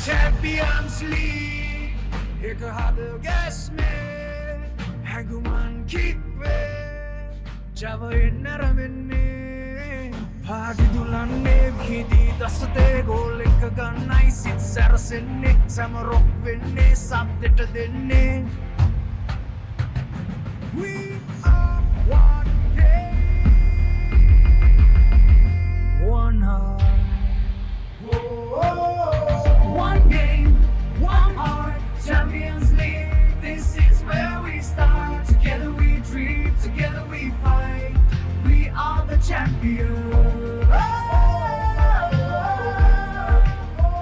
Champions League एक हाथ gas में Haguman kick में जब इन्नरमिन्ने भागी दुलाने भीदी दस्ते गोल एक गन्नाई seat सरसने समरोक विन्ने साब्देट दिन्ने We are one game, one heart. One game, one heart, Champions League. This is where we start. Together we dream, together we fight. We are the champions.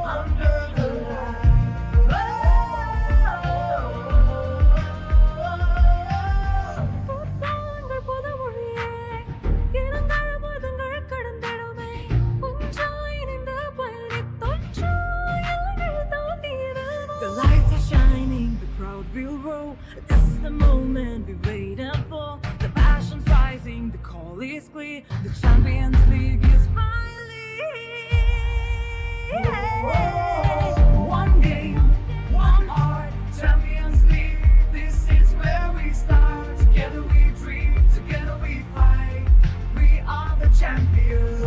Under the This is the moment we waited for. The passion's rising, the call is clear. The Champions League is finally one game, one heart, Champions League. This is where we start. Together we dream, together we fight. We are the champions.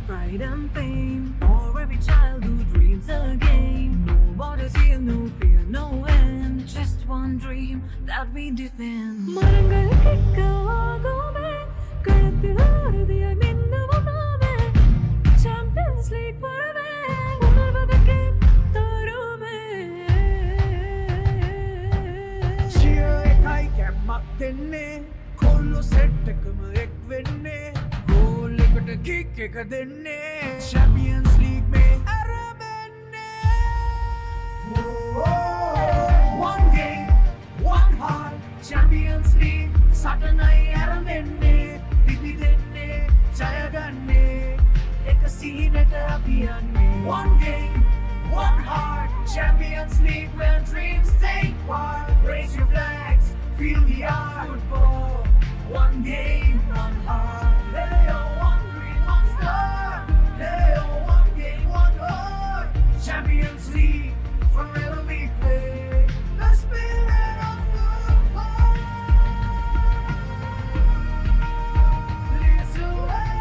Pride and fame, for every child who dreams again. No borders here, no fear, no end. Just one dream that we defend. Champions League Champions League में One game, one heart, Champions League Saturday aramenne, Bibi denne, Jaya ganne, ek senate अभियान One game, one heart, Champions League where dreams take part. Raise your flags, feel the art. Football, one game, one heart. Hey, oh, one dream, one star. Hey, oh, one game, one heart. Champions League, forever we play. The spirit of football leads the way.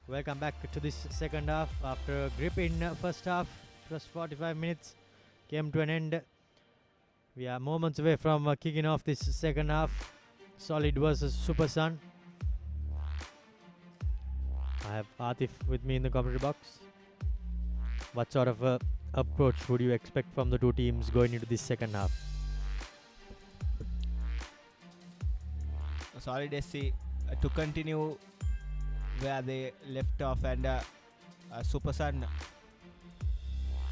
Welcome back to this second half. After a grip in first half, plus 45 minutes came to an end. We are moments away from kicking off this second half. Solid versus Super Sun. I have Atif with me in the commentary box. What sort of approach would you expect from the two teams going into this second half? Solid SC to continue where they left off, and Super Sun,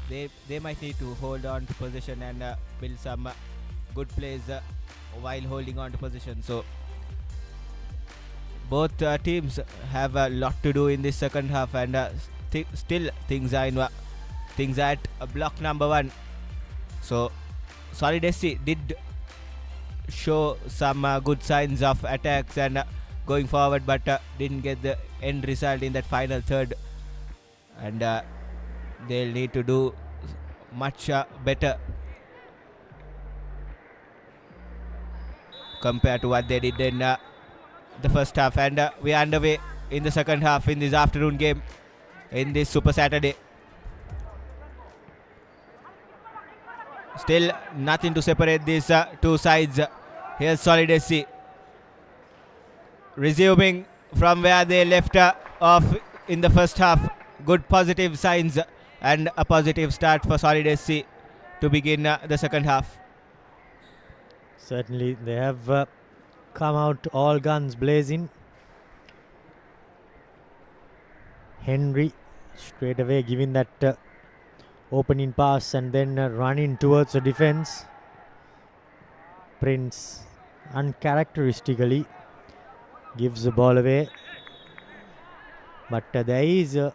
they might need to hold on to position and build some good plays while holding on to position. So both teams have a lot to do in this second half, and still things are at block number 1. So Solid SC did show some good signs of attacks and going forward, but didn't get the end result in that final third, and they'll need to do much better compared to what they did in the first half. And we are underway in the second half in this afternoon game in this Super Saturday. Still nothing to separate these two sides. Here's Solid SC resuming from where they left off in the first half. Good positive signs and a positive start for Solid SC to begin the second half. Certainly they have come out all guns blazing. Henry straight away giving that opening pass and then running towards the defense. Prince uncharacteristically gives the ball away, but there is a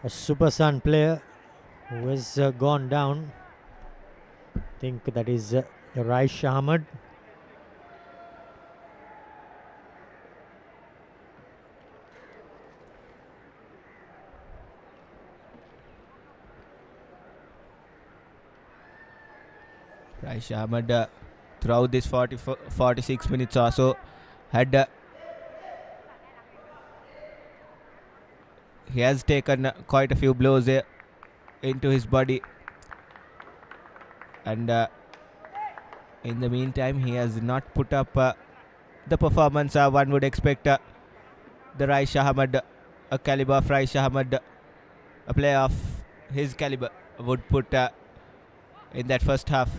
Super Sun player who has gone down. I think that is Raish Ahmed. Raish Ahmed throughout this 46 minutes or so had he has taken quite a few blows into his body, and in the meantime he has not put up the performance one would expect the Raish Ahmed, a caliber of Raish Ahmed, a player of his caliber, would put in that first half.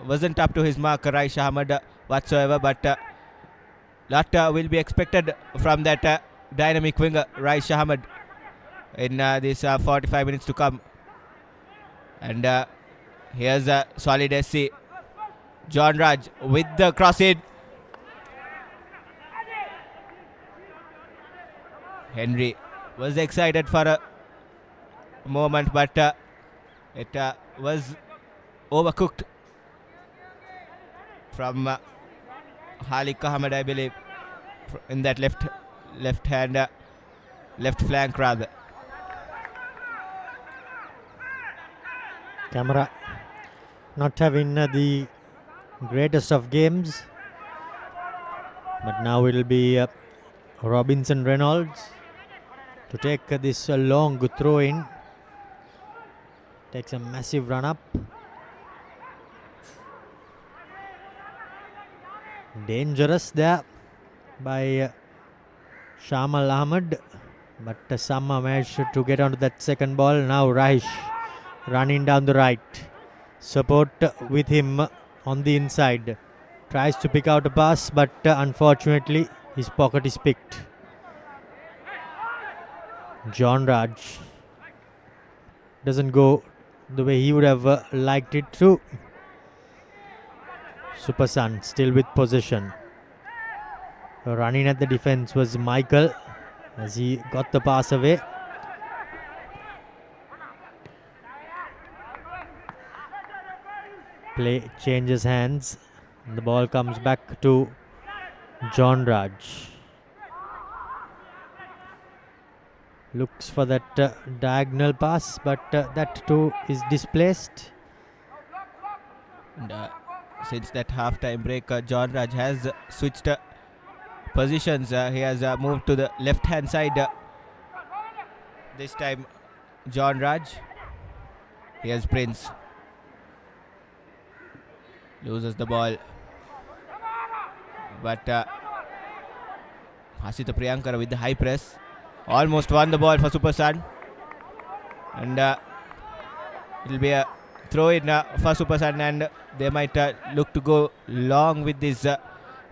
Wasn't up to his mark, Raish Ahmed, whatsoever, but lot will be expected from that dynamic winger Raish Ahmed in these 45 minutes to come. And here's Solid SC. John Raj with the cross in. Henry was excited for a moment, but it was overcooked from Halik Ahmed, I believe, in that left hand, left flank rather. Camera not having the greatest of games, but now it will be Robinson Reynolds to take this long throw in. Takes a massive run up. Dangerous there by Shamal Ahmed, but somehow managed to get onto that second ball. Now Raish running down the right. Support with him on the inside. Tries to pick out a pass, but unfortunately his pocket is picked. John Raj doesn't go the way he would have liked it to. Super Sun still with possession. Running at the defense was Michael as he got the pass away. Play changes hands and the ball comes back to John Raj. Looks for that diagonal pass, but that too is displaced. And since that half-time break, John Raj has switched positions. He has moved to the left-hand side This time John Raj. Here's Prince. Loses the ball. But Hasita Priyankara with the high press. Almost won the ball for Super Sun. And it'll be a throw in for Super Sun, and they might look to go long with this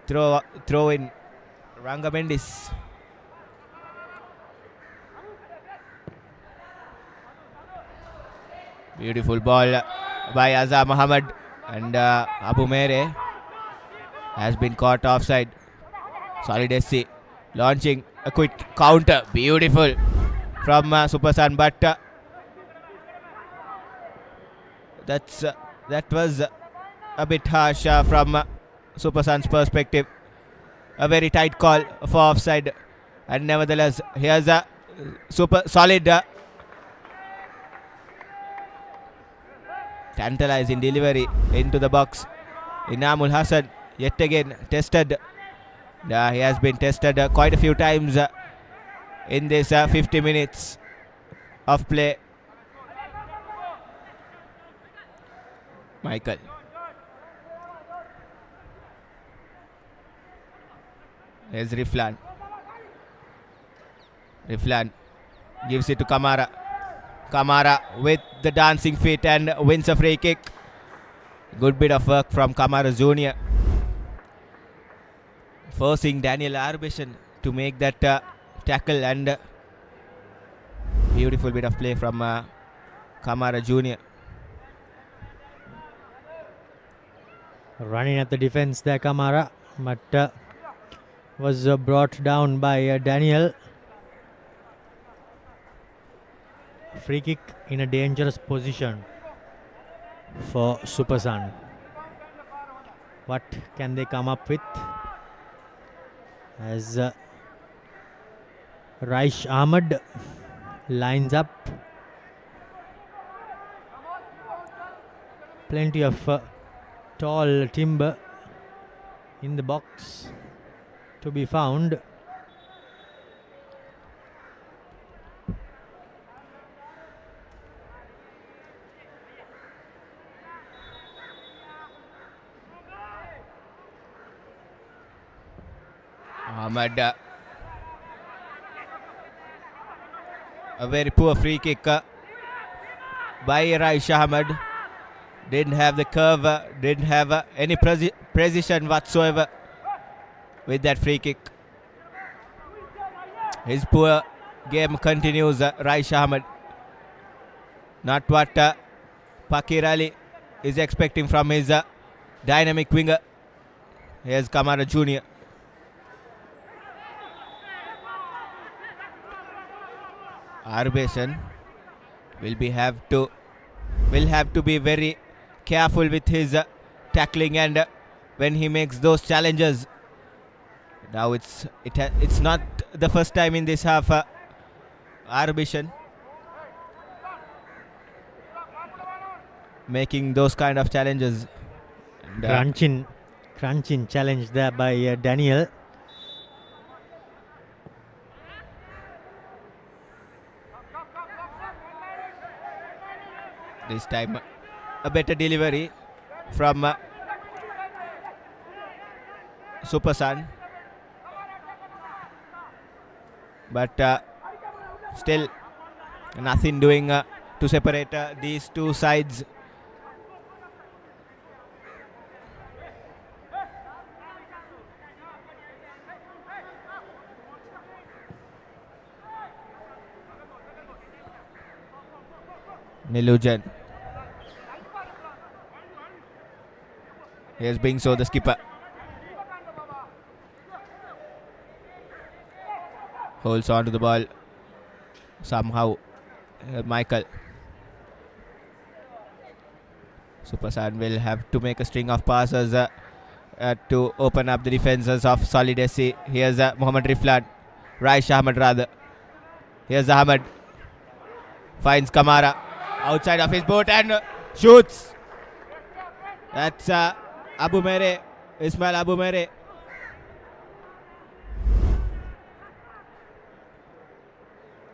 throw in. Ranga Mendis. Beautiful ball by Azhar Muhammad, and Abu Mere has been caught offside. Solid SC launching a quick counter. Beautiful from Super Sun, but that was a bit harsh from Super Sun's perspective. A very tight call for offside, and nevertheless, here's a super solid tantalizing delivery into the box. Inamul Hassan yet again tested. He has been tested quite a few times in this 50 minutes of play. Michael. Here's Riflan. Riflan gives it to Kamara. Kamara with the dancing feet and wins a free kick. Good bit of work from Kamara Jr. Forcing Daniel Arbishan to make that tackle, and beautiful bit of play from Kamara Jr. Running at the defense there, Kamara, but was brought down by Daniel. Free kick in a dangerous position for Super Sun. What can they come up with? As Raish Ahmed lines up. Plenty of tall timber in the box to be found. Ahmed, a very poor free kick by Raish Ahmed. Didn't have the curve, didn't have any precision whatsoever with that free kick. His poor game continues, Raish Ahmed. Not what Pakir Ali is expecting from his dynamic winger. Here's Kamara Jr. Arbeshan will have to be very careful with his tackling, and when he makes those challenges. Now it's not the first time in this half. Arbishan making those kind of challenges. And, crunching challenge there by Daniel. This time a better delivery from Super Sun, but still nothing doing to separate these two sides. Nilujan. Here's Bingso, the skipper. Holds on to the ball somehow. Michael. Super Sun will have to make a string of passes to open up the defenses of Solid SC. Here's Mohammad Riflan. Raish Ahmed rather. Here's Ahmed. Finds Kamara outside of his boot and shoots. That's Abu Mere, Ismail Abu Mere.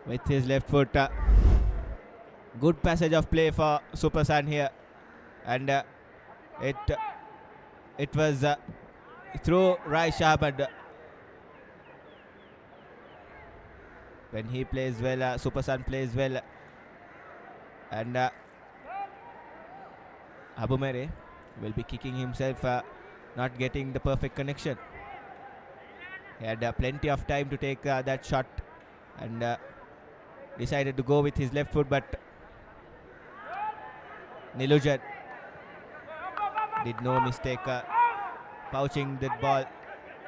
with his left foot. Good passage of play for Super Sun here, and it was through Raish Ahmed. When he plays well, Super Sun plays well, and Papare will be kicking himself, not getting the perfect connection. He had plenty of time to take that shot, and decided to go with his left foot, but Nilujan did no mistake, pouching that ball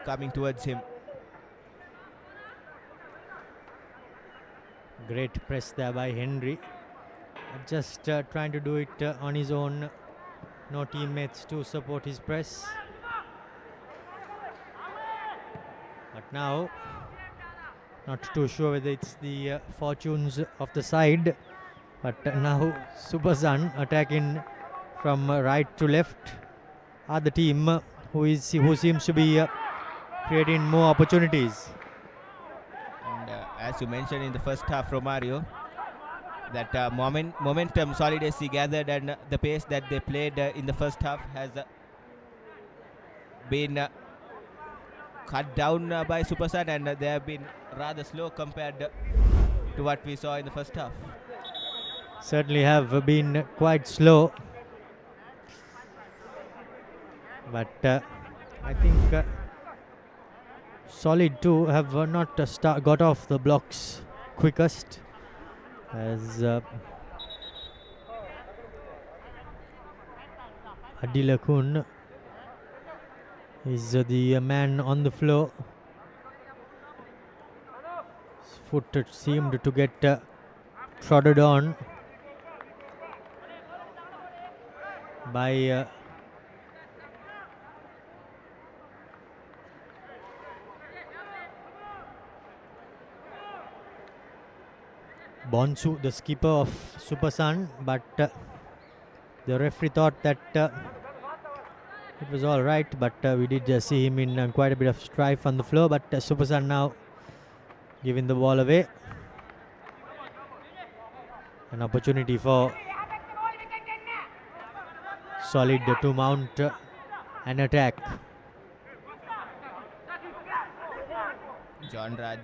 coming towards him. Great press there by Henry. Just trying to do it on his own. No teammates to support his press. But now, not too sure whether it's the fortunes of the side. But now Super Sun attacking from right to left are the team who seems to be creating more opportunities. And as you mentioned in the first half, Romario, that momentum Solid SC gathered, and the pace that they played in the first half has been cut down by Super Sun, and they have been rather slow compared to what we saw in the first half. Certainly have been quite slow, but I think Solid too have not got off the blocks quickest, as Adilakun is the man on the floor. His foot seemed to get trodden on by Bonsu, the skipper of Super Sun, but the referee thought that it was all right, but we did see him in quite a bit of strife on the floor. But Super Sun now giving the ball away. An opportunity for Solid to mount an attack. John Raj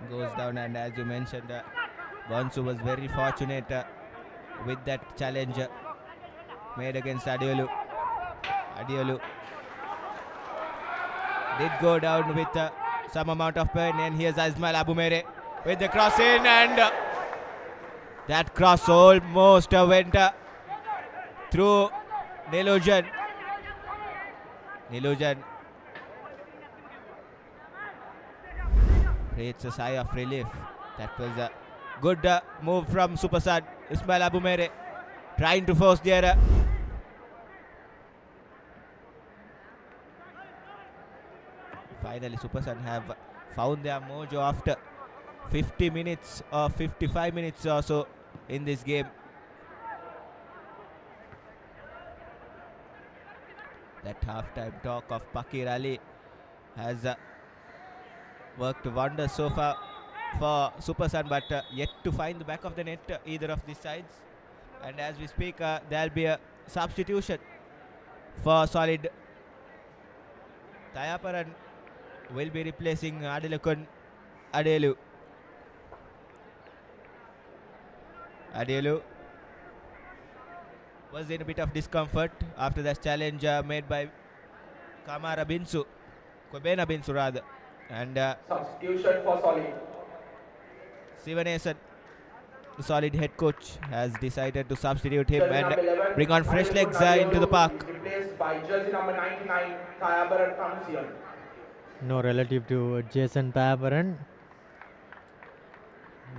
goes down, and as you mentioned, Bonsu was very fortunate with that challenge made against Adiolu. Adiolu did go down with some amount of pain, and here's Ismail Abumere with the cross in, and that cross almost went through Nilujan. Nilujan creates a sigh of relief. That was a good move from Super Sun. Ismail Abumere trying to force the error. Finally, Super Sun have found their mojo after 50 minutes or 55 minutes or so in this game. That halftime talk of Pakir Ali has worked wonders so far for Super Sun, but yet to find the back of the net either of these sides. And as we speak, there will be a substitution for Solid. ThePapare will be replacing Adilakun Adelu. Adelu was in a bit of discomfort after that challenge made by Kwabena Binsu rather. And substitution for Solid. Sivanesan, the Solid head coach, has decided to substitute him and bring on fresh legs into the park. Replaced by jersey number 99, ThePapare Kamsian. No relative to Jason ThePapare,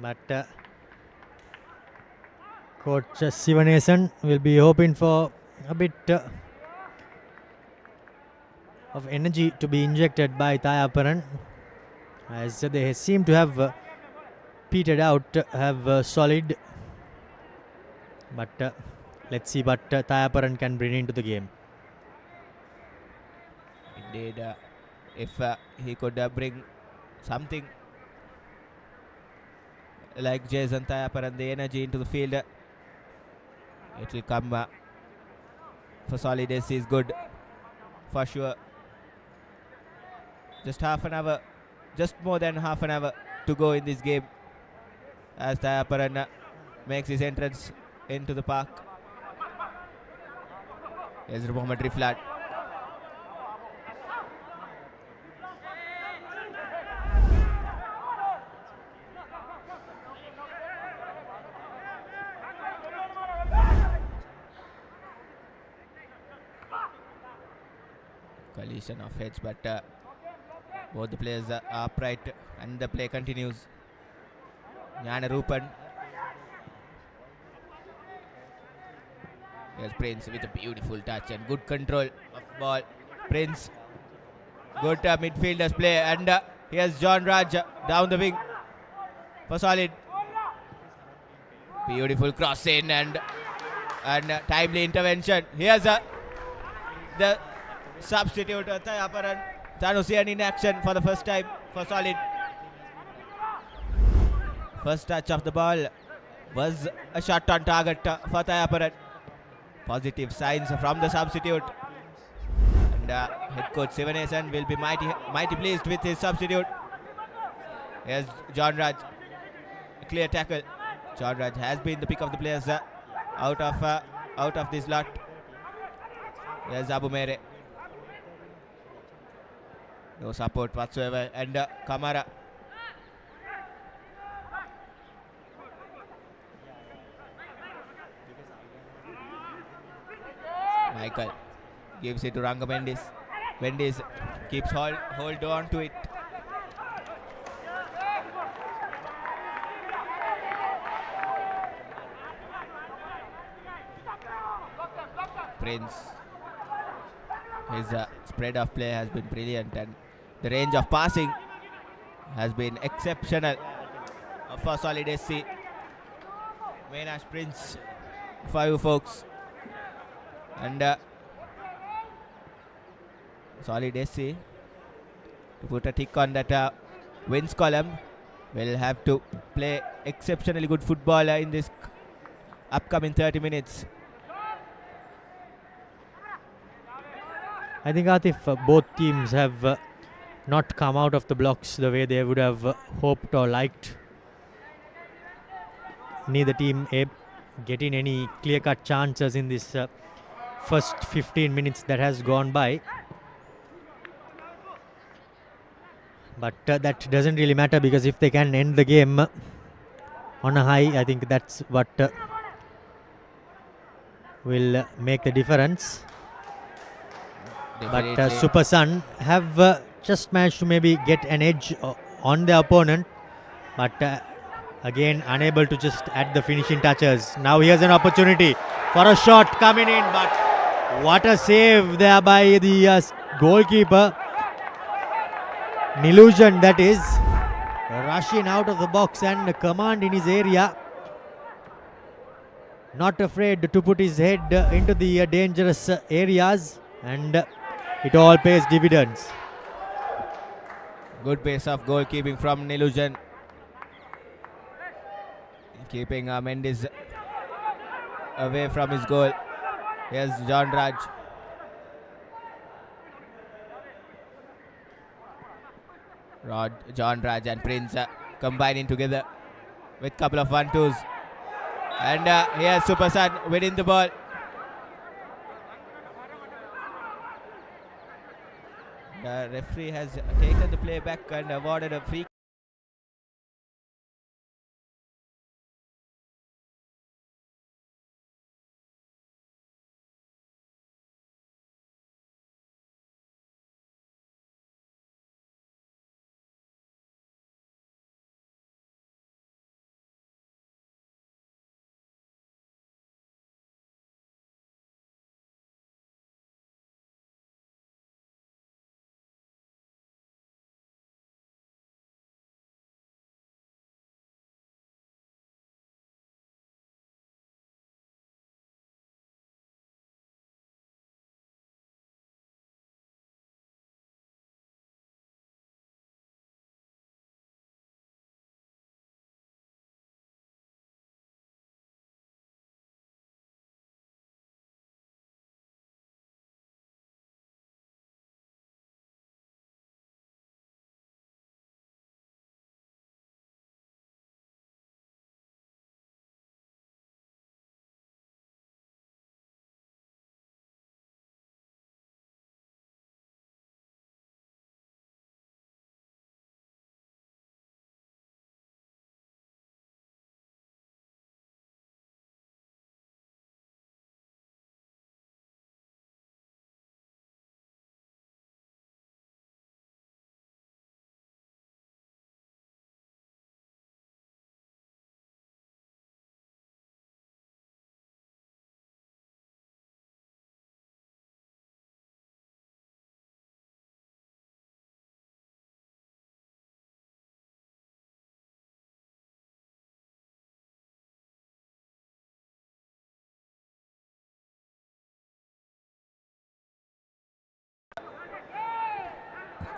but coach Sivanesan will be hoping for a bit of energy to be injected by ThePapare, as they seem to have petered out, have Solid, but let's see what ThePapare can bring into the game. Indeed, if he could bring something like Jason ThePapare and the energy into the field. It will come for solid SC is good for sure. Just half an hour, just more than half an hour to go in this game as ThePapare makes his entrance into the park. Here's Muhammad Riflat. Collision of heads, but both the players are upright and the play continues. Jnana Rupan. Here's Prince with a beautiful touch and good control of ball. Prince, good midfielders play, and here's John Raj down the wing for solid. Beautiful cross in and timely intervention. Here's the substitute ThePapare Tanusian in action for the first time for solid. First touch of the ball was a shot on target for ThePapare. Positive signs from the substitute. And head coach Sivanesan will be mighty pleased with his substitute. Here's John Raj. A clear tackle. John Raj has been the pick of the players out of this lot. Here's Abu Mere. No support whatsoever. And Kamara. Michael gives it to Ranga Mendes. Mendes keeps hold on to it. Prince. His spread of play has been brilliant and the range of passing has been exceptional for solid SC. Menash Prince for you folks. And solid SC to put a tick on that wins column will have to play exceptionally good football in this upcoming 30 minutes. I think Atif, both teams have not come out of the blocks the way they would have hoped or liked. Neither team getting any clear-cut chances in this first 15 minutes that has gone by. But that doesn't really matter, because if they can end the game on a high, I think that's what will make the difference. Definitely. But Super Sun have just managed to maybe get an edge on the opponent, but again unable to just add the finishing touches. Now here's an opportunity for a shot coming in, but what a save there by the goalkeeper. Nilujan, that is, rushing out of the box and command in his area. Not afraid to put his head into the dangerous areas, and it all pays dividends. Good pace of goalkeeping from Nilujan. Keeping Mendes away from his goal. Here's John Raj. John Raj and Prince combining together with couple of 1-2s. And here's Super Sun winning the ball. The referee has taken the play back and awarded a free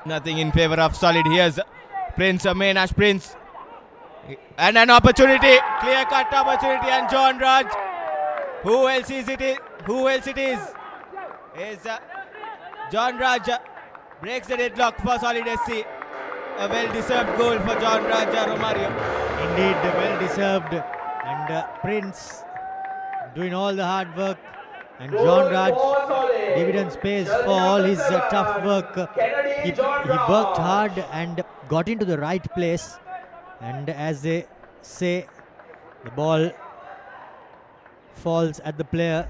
Nothing in favor of Solid. Here's Prince, Menash Prince. And an opportunity, clear-cut opportunity, and John Raj. Who else is it? Who else it is? Is John Raj breaks the deadlock for Solid SC. A well-deserved goal for John Raj Romario. Indeed, well deserved. And Prince doing all the hard work. And John Raj dividends pays for all his tough work. He worked hard and got into the right place. And as they say, the ball falls at the player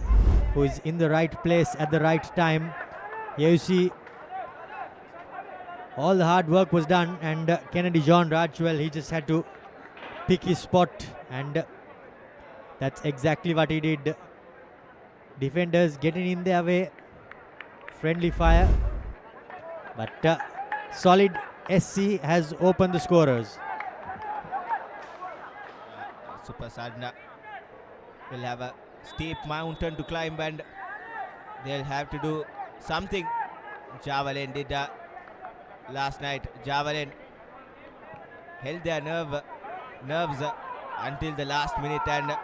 who is in the right place at the right time. Here you see all the hard work was done, and Kennedy John Raj, well, he just had to pick his spot, and that's exactly what he did. Defenders getting in their way, friendly fire, but Solid SC has opened the scorers. Super Sadna will have a steep mountain to climb, and they'll have to do something. Javelin did last night. Javelin held their nerves until the last minute, and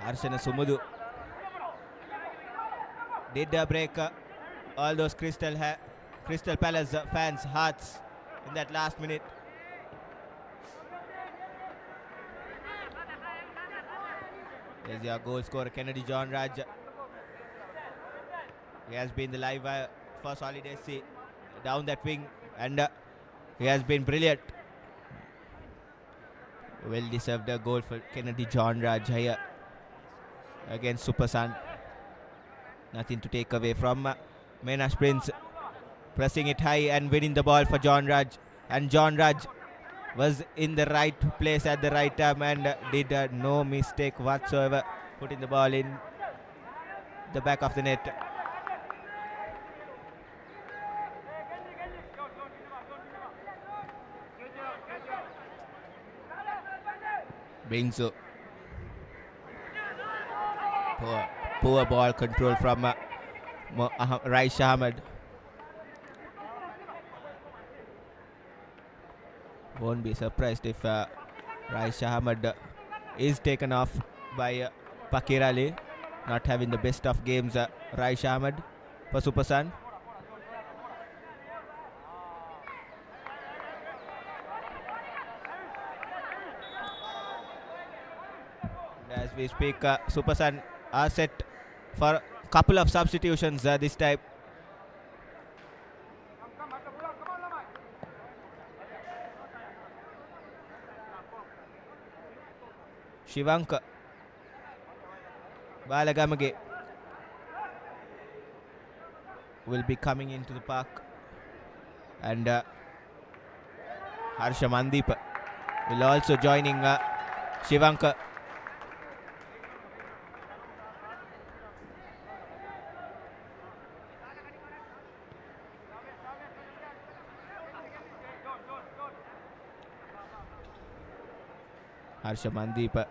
Harshana Sumudu did break all those Crystal Palace fans' hearts in that last minute. There's your goal scorer, Kennedy John Raj. He has been the live wire for Solid SC down that wing, and he has been brilliant. Well deserved a goal for Kennedy John Raj here against Super Sun. Nothing to take away from Menash Prince, pressing it high and winning the ball for John Raj. And John Raj was in the right place at the right time and did no mistake whatsoever, putting the ball in the back of the net. Bingsu. Poor ball control from Raisha Ahmed. Won't be surprised if Raisha Ahmed is taken off by Pakir Ali, not having the best of games. Raisha Ahmed for Super Sun. As we speak, Super Sun are set for a couple of substitutions this time. Shivanka Balagamage will be coming into the park, and Harsha Mandeep will also joining Shivanka. Harsha Mandeep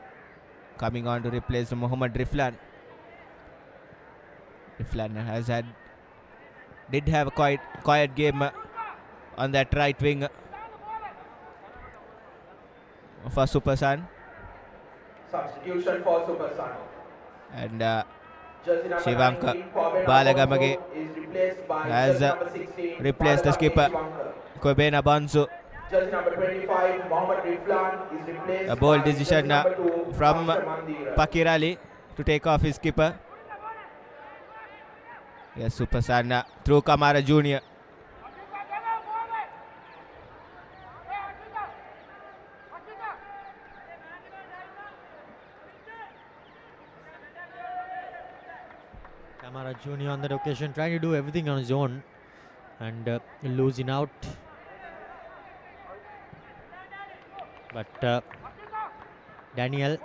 coming on to replace Mohammad Riflan. Riflan did have a quiet game on that right wing for Super Sun. Substitution for Super Sun. And Shivanka Balagamage has replaced the skipper Kobena Bonsu. Judge number 25, Mohammad Riflan, is replaced. A bold by decision judge number 2, from Harsha Mandira. Pakir Ali to take off his skipper. Yes, Super Sun through Kamara Jr. Kamara Jr. on that occasion trying to do everything on his own and losing out. But Daniel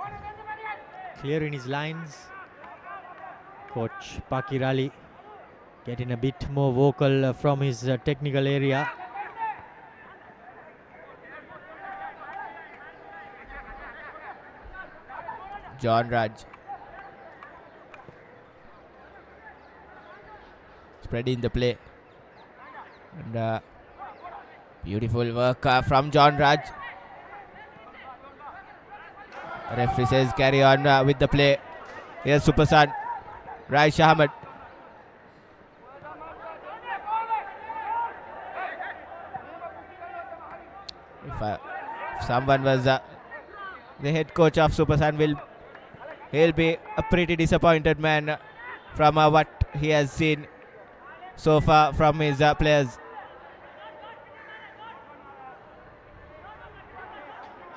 clearing his lines. Coach Pakir Ali getting a bit more vocal from his technical area. John Raj spreading the play. And beautiful work from John Raj. Referee says carry on with the play. Here's Supersan. Raish Ahmed. If someone was the head coach of Supersan, he'll be a pretty disappointed man from what he has seen so far from his players.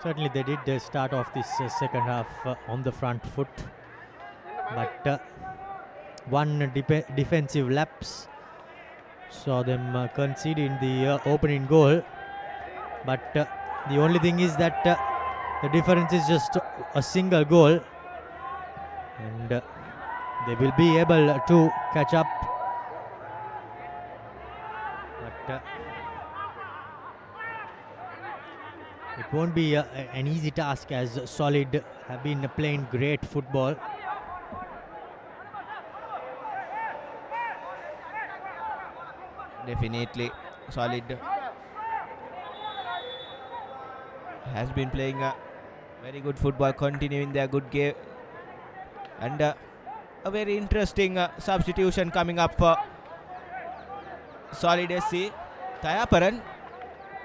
Certainly they did start off this second half on the front foot, but one defensive lapse saw them concede in the opening goal. But the only thing is that the difference is just a single goal, and they will be able to catch up. But it won't be an easy task, as Solid have been playing great football. Definitely Solid has been playing very good football, continuing their good game, and a very interesting substitution coming up for Solid SC. ThePapare,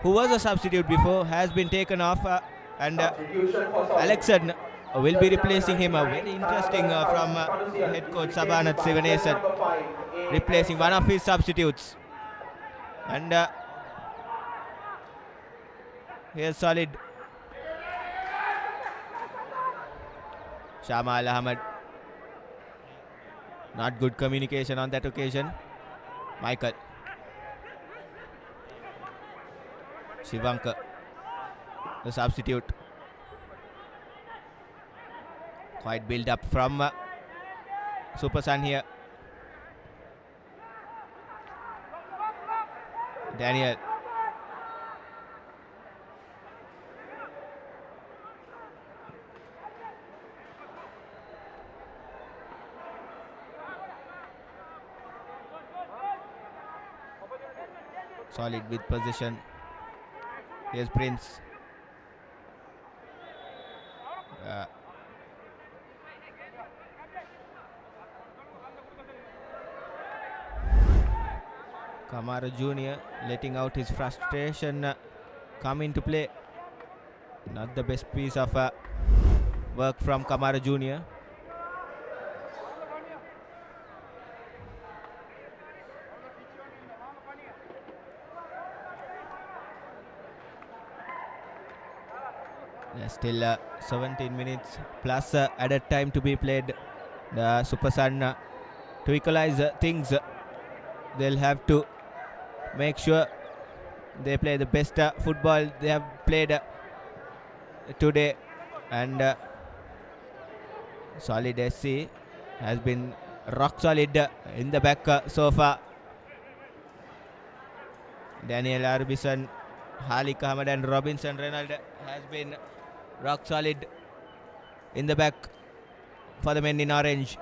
who was a substitute before, has been taken off, and Alexan will be replacing him. Very interesting from head coach Sabanath Sivanesan, replacing one of his substitutes. And here's Solid. Shamal Ahmed. Not good communication on that occasion. Michael. Shivanka, the substitute. Quite build up from Supersan here. Daniel. Solid with possession. Here's Prince. Kamara Jr. letting out his frustration come into play. Not the best piece of work from Kamara Jr. There's still 17 minutes plus added time to be played. The Supersan to equalize things, they'll have to make sure they play the best football they have played today. And Solid SC has been rock solid in the back so far. Daniel Arbison, Halik Ahmed and Robinson Reynald has been rock solid in the back for the men in orange.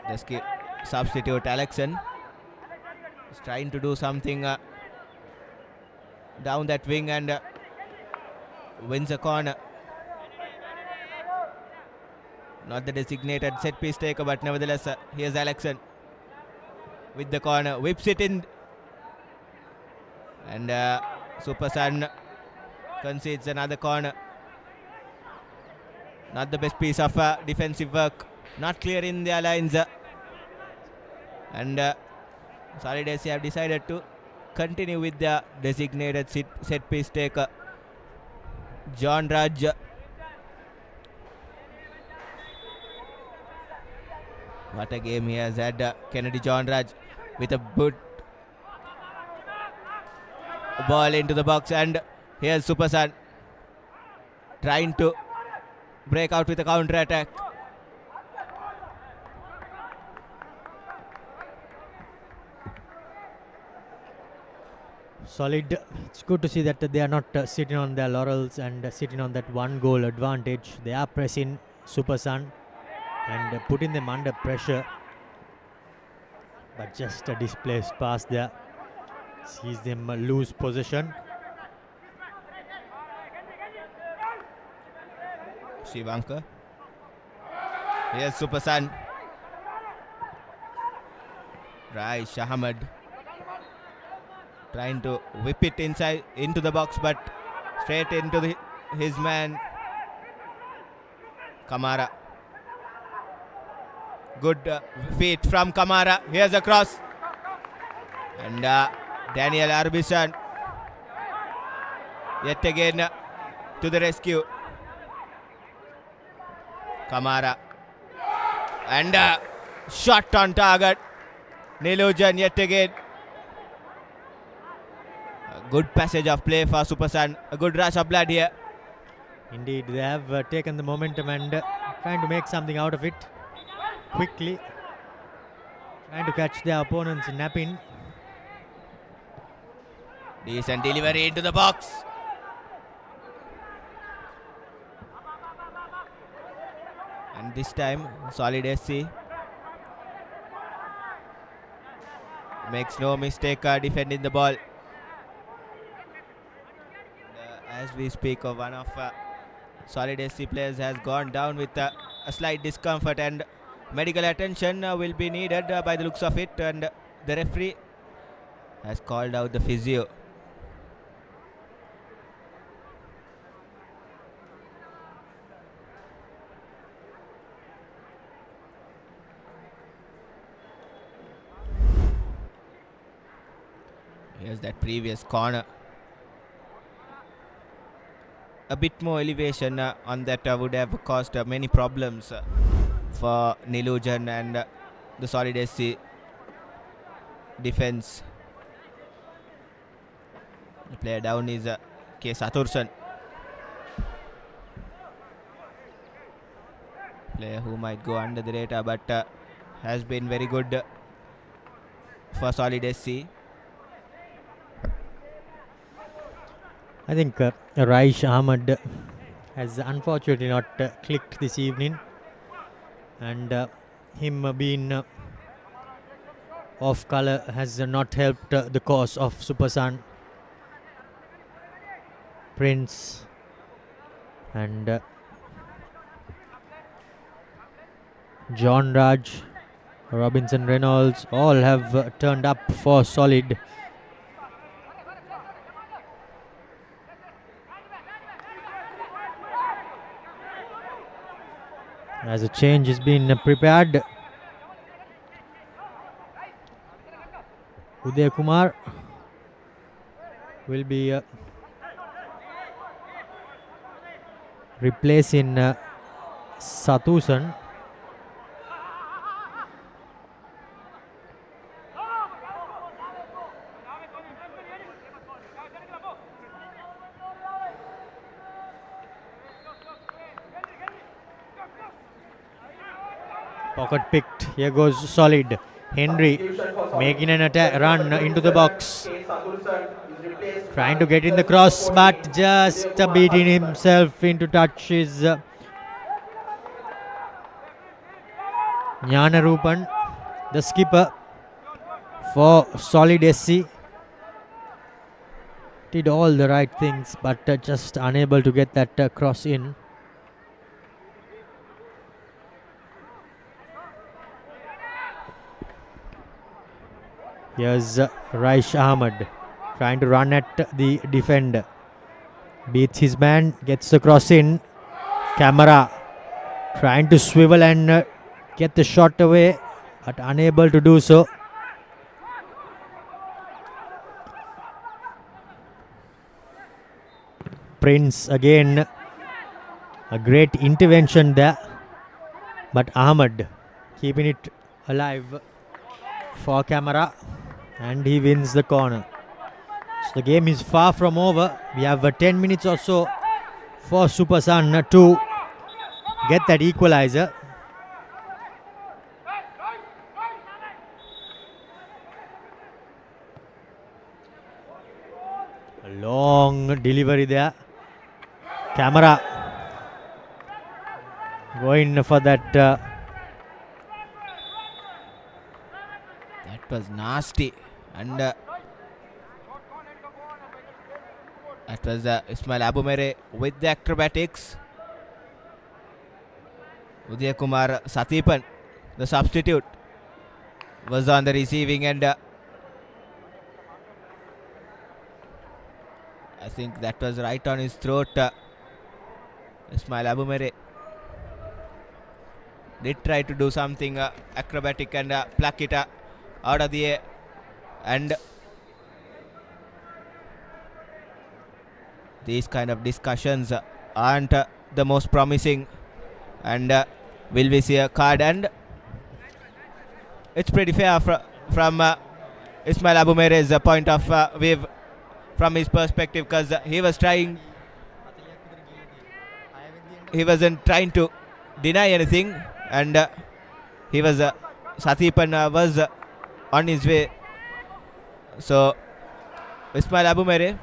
The substitute Alexan is trying to do something down that wing and wins a corner. Not the designated set piece taker, but nevertheless here's Alexan with the corner, whips it in, and Supersan concedes another corner. Not the best piece of defensive work, not clear in their lines, and Solid SC have decided to continue with the designated set piece taker John Raj. What a game he has had, Kennedy John Raj, with a good ball into the box, and here's Supersan trying to break out with a counter attack. Solid, it's good to see that they are not sitting on their laurels and sitting on that one goal advantage. They are pressing Supersan, and putting them under pressure. But just a displaced pass there sees them lose possession. Shivanka. Here's Supersan. Raish Ahmed trying to whip it inside into the box, but straight into his man Kamara. Good feet from Kamara. Here's a cross, and Daniel Arbison yet again to the rescue. Kamara, and shot on target. Nilujan yet again. A good passage of play for Supersan. A good rush of blood here. Indeed, they have taken the momentum and trying to make something out of it quickly. Trying to catch their opponents napping. Decent delivery into the box. And this time, Solid SC makes no mistake defending the ball. As we speak, one of Solid SC players has gone down with a slight discomfort, and medical attention will be needed by the looks of it, and the referee has called out the physio. Here's that previous corner. A bit more elevation on that would have caused many problems for Nilujan and the Solid SC defense. The player down is K. Satursan. Player who might go under the radar, but has been very good for Solid SC. I think Raish Ahmed has unfortunately not clicked this evening, and him being off colour has not helped the cause of Supersan. Prince and John Raj, Robinson Reynolds all have turned up for Solid. As a change has been prepared, Uday Kumar will be replacing Satusan. Pocket picked. Here goes Solid. Henry making an attack run into the box. Trying to get in the cross, but just beating himself into touch is Jnanarupan, the skipper for Solid SC. Did all the right things, but just unable to get that cross in. Here's Raish Ahmed trying to run at the defender. Beats his man, gets the cross in. Camera trying to swivel and get the shot away, but unable to do so. Prince again, a great intervention there, but Ahmed keeping it alive for Camera, and he wins the corner. So the game is far from over. We have 10 minutes or so for Supersan to get that equalizer. A long delivery there. Camera going for that was nasty, and that was Ismail Abumere with the acrobatics. Udaya Kumar Sathipan, the substitute, was on the receiving end. I think that was right on his throat. Ismail Abumere did try to do something acrobatic and pluck it out of the air, and these kind of discussions aren't the most promising, and will we see a card? And it's pretty fair from Ismail Abumere's point of view, from his perspective, because he wasn't trying to deny anything, and Sathipan was on his way. So Ismail Abumere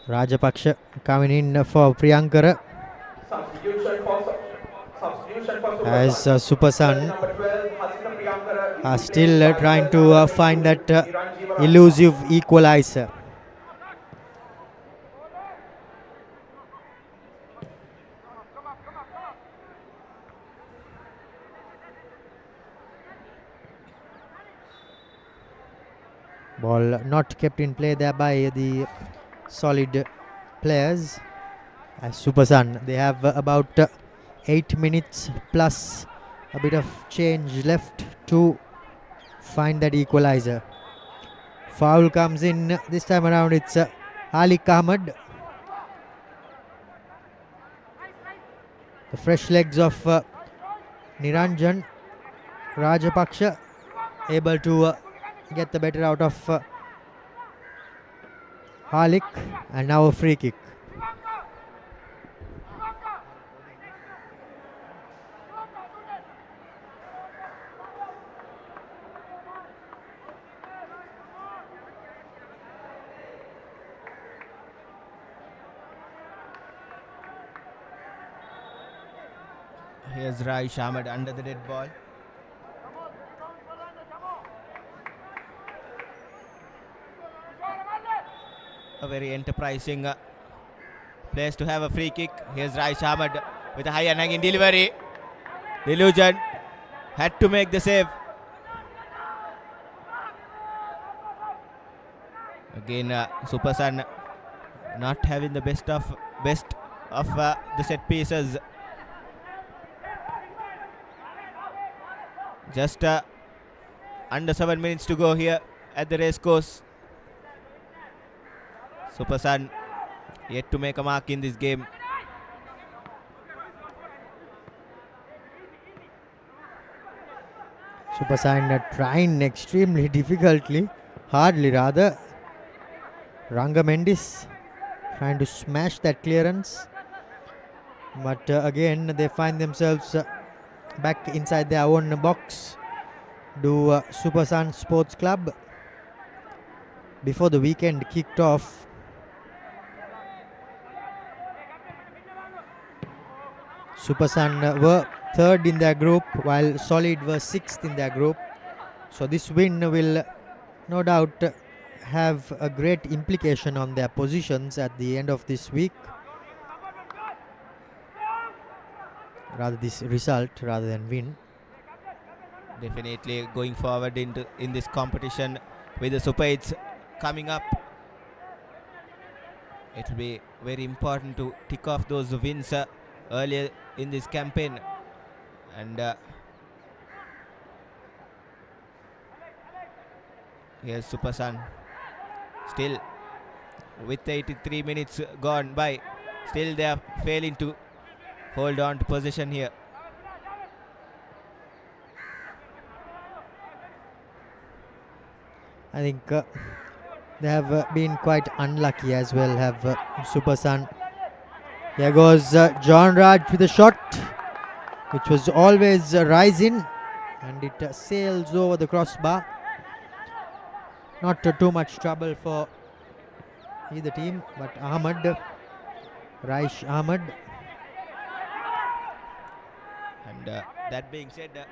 Rajapaksha coming in for Priyankara as Supasan are still trying to find that elusive equalizer. Ball not kept in play there by the solid players. As Supasan, they have about 8 minutes plus a bit of change left to find that equalizer. Foul comes in this time around. It's Alik Ahmed. The fresh legs of Niranjan Rajapaksha able to get the better out of Alik, and now a free kick. Here's Raish Ahmed under the dead ball. A very enterprising place to have a free kick. Here's Raish Ahmed with a high and hanging delivery. Delusion had to make the save. Again, Supasan not having the best of the set pieces. Just under 7 minutes to go here at the Racecourse. Supasan yet to make a mark in this game. Supasan trying extremely hardly rather. Ranga Mendis trying to smash that clearance, but again they find themselves back inside their own box. Do Supasan Sports Club, before the weekend kicked off, Supasan were third in their group while Solid were sixth in their group. So this win will no doubt have a great implication on their positions at the end of this week. Rather this result rather than win. Definitely going forward in this competition with the Super 8s coming up, it will be very important to tick off those wins earlier in this campaign. And here's Supasan, still with 83 minutes gone by, still they are failing to hold on to possession here. I think they have been quite unlucky as well, Supasan. Here goes John Raj with a shot, which was always rising, and it sails over the crossbar. Not too much trouble for either team, but Raish Ahmad. And that being said,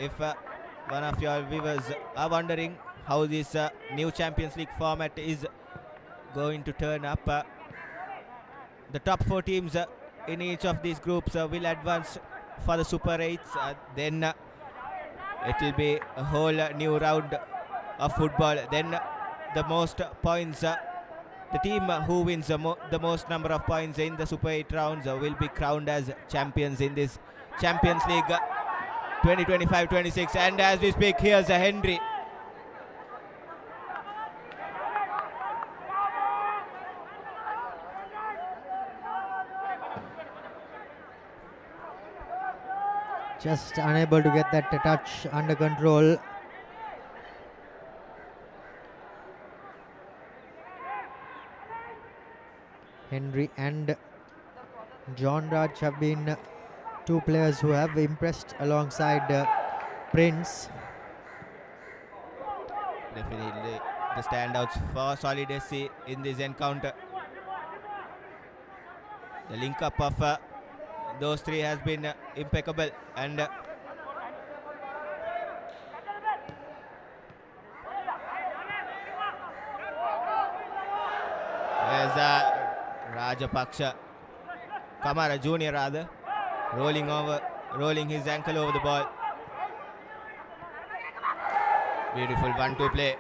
if one of your viewers are wondering how this new Champions League format is going to turn up, the top 4 teams in each of these groups will advance for the Super 8s. Then it will be a whole new round of football. Then the most points, the team who wins the most number of points in the Super 8 rounds will be crowned as champions in this Champions League 2025-26. And as we speak, here's a Henry. Just unable to get that touch under control. Henry and John Raj have been 2 players who have impressed alongside Prince. Definitely the standouts for Solid SC in this encounter. The link up of those 3 has been impeccable, and there's Rajapaksha, Kamara Jr. rather, rolling his ankle over the ball. Beautiful 1-2 play.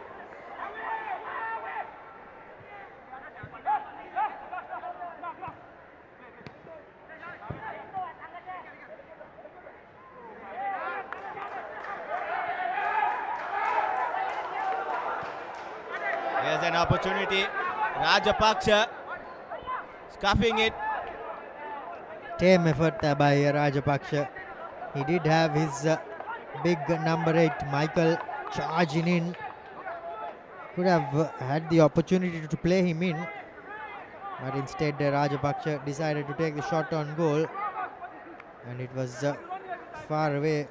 Here's an opportunity. Rajapaksha scuffing it. Tame effort by Rajapaksha. He did have his big number 8 Michael charging in. Could have had the opportunity to play him in, but instead Rajapaksha decided to take the shot on goal, and it was far away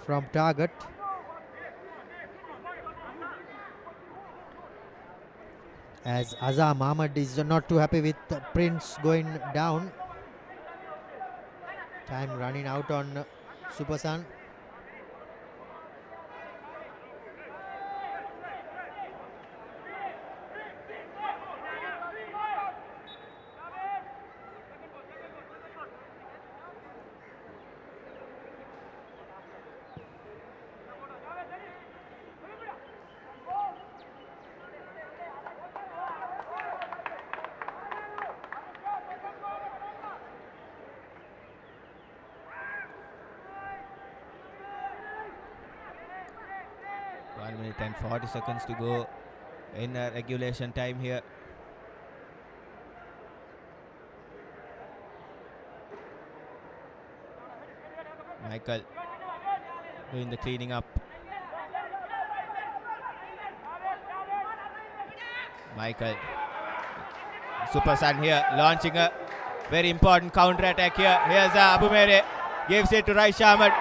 from target. As Azam Ahmad is not too happy with Prince going down. Time running out on Supersan. And 40 seconds to go in regulation time here. Michael doing the cleaning up. Michael, Super Sun here launching a very important counter attack here. Here's Papare, gives it to Raish Ahmad.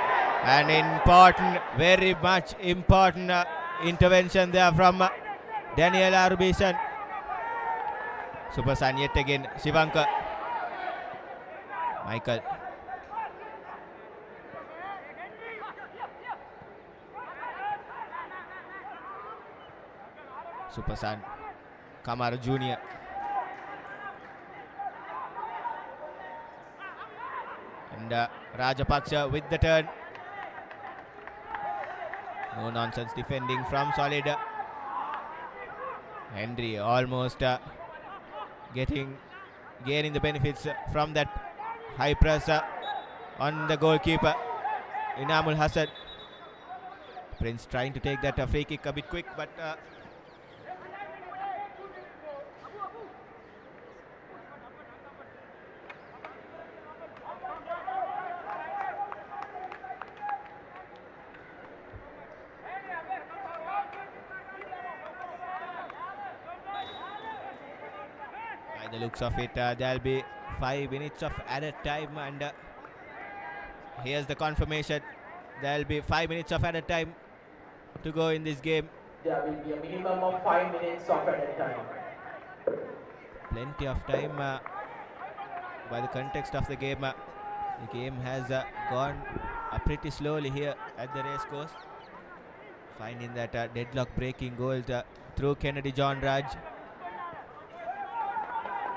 An important, very much important intervention there from Daniel Arubishan. Super Sun yet again, Shivanka. Michael. Super Sun. Kamara Jr. And Rajapaksha with the turn. No nonsense defending from Solid. Henry almost gaining the benefits from that high press on the goalkeeper Inamul Hassan. Prince trying to take that free kick a bit quick, but by the looks of it, there'll be 5 minutes of added time, and here's the confirmation. There'll be 5 minutes of added time to go in this game. There will be a minimum of 5 minutes of added time. Plenty of time by the context of the game. The game has gone pretty slowly here at the Racecourse. Finding that deadlock breaking goal through Kennedy John Raj.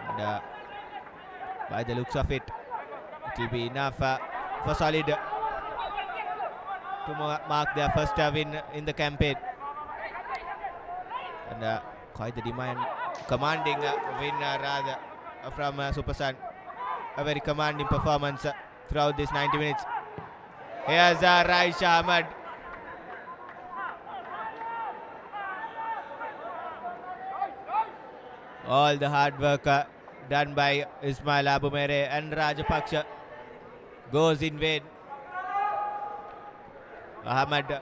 And by the looks of it, it will be enough for Solid to mark their first win in the campaign. And quite the commanding win rather from Supersun. A very commanding performance throughout this 90 minutes. Here's Raisha Ahmad. All the hard work done by Ismail Abumere and Rajapaksha goes in vain. Ahmad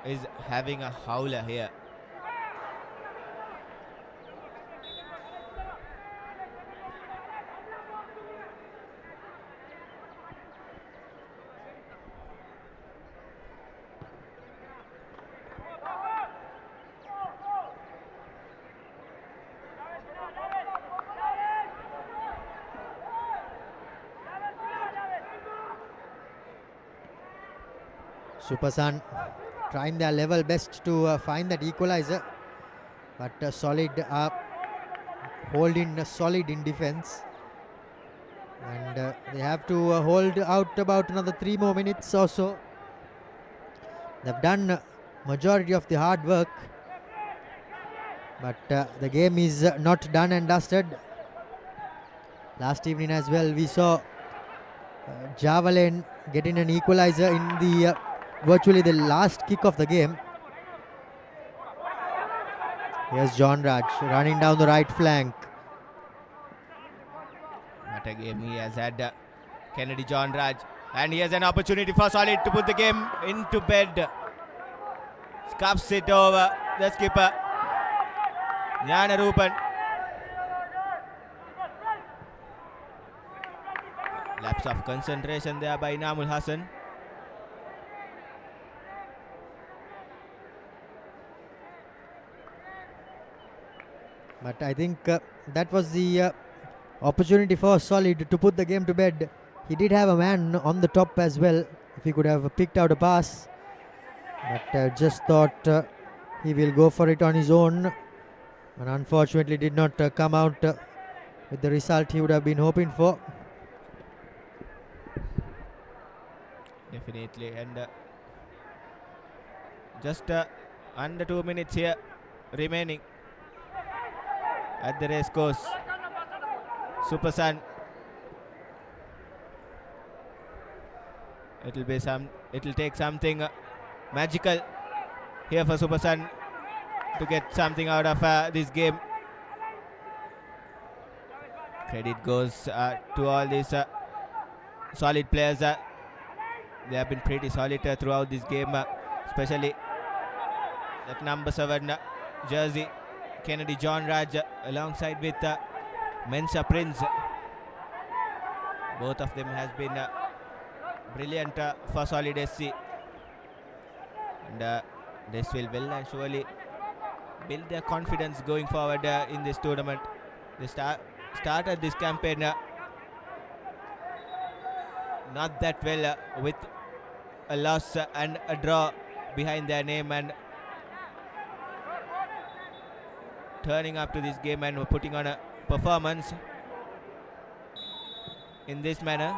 is having a howler here. Supersun trying their level best to find that equalizer, but Solid holding solid in defense, and they have to hold out about another 3 more minutes or so. They've done majority of the hard work, but the game is not done and dusted. Last evening as well we saw Javalen getting an equalizer in the virtually the last kick of the game. Here's John Raj running down the right flank. What a game he has had, Kennedy John Raj. And he has an opportunity for Solid to put the game into bed. Scuffs it over the skipper, Jnanarupan. Lapse of concentration there by Inamul Hassan. But I think that was the opportunity for Solid to put the game to bed. He did have a man on the top as well, if he could have picked out a pass. But just thought he will go for it on his own, and unfortunately did not come out with the result he would have been hoping for. Definitely, and just under 2 minutes here remaining at the Racecourse. Supersun. It'll take something magical here for Supersun to get something out of this game. Credit goes to all these Solid players. They have been pretty solid throughout this game, especially that number 7 jersey, Kennedy John Raj, alongside with Mensa Prince. Both of them has been brilliant for Solid SC, and this will well and surely build their confidence going forward in this tournament. They started this campaign not that well, with a loss and a draw behind their name, and turning up to this game and putting on a performance in this manner.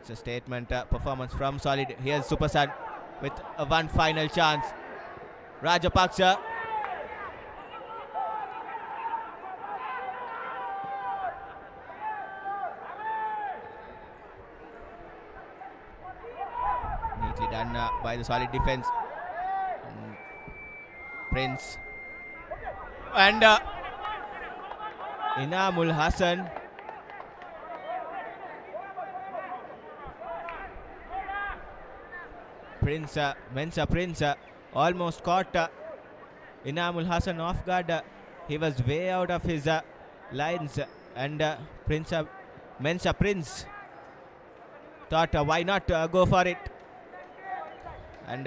It's a statement performance from Solid. Here's Supersun with one final chance. Rajapaksha. Neatly done by the Solid defense. Prince. And Inamul Hassan. Mensa Prince almost caught Inamul Hassan off guard. He was way out of his lines, and Prince Mensa Prince thought why not go for it, and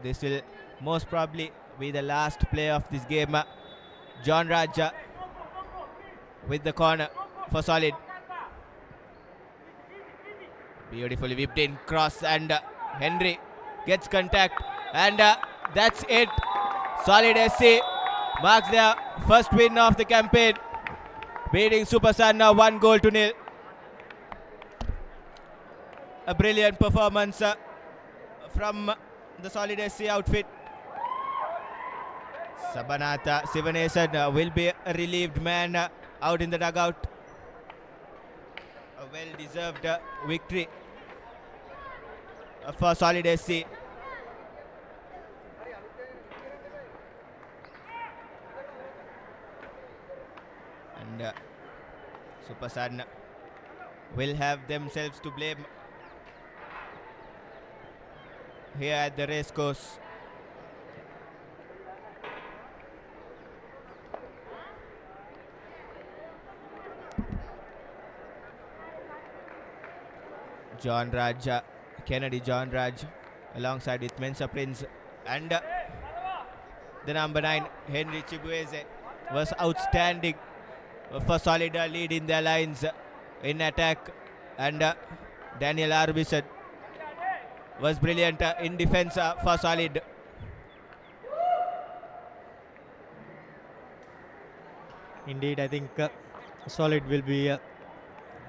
this will most probably be the last play of this game. John Raj with the corner for Solid. Beautifully whipped in cross, and Henry gets contact, and that's it. Solid SC marks their first win of the campaign, beating Super Sun 1-0. A brilliant performance from the Solid SC outfit. Sabanatha Sivanesan will be a relieved man out in the dugout. A well-deserved victory for Solid SC. And Super Sun will have themselves to blame here at the Racecourse. John Raj, Kennedy John Raj, alongside with Mensa Prince, and the number 9 Henry Chibueze was outstanding for Solid, lead in their lines in attack, and Daniel Arbison was brilliant in defense for Solid. Indeed, I think Solid will be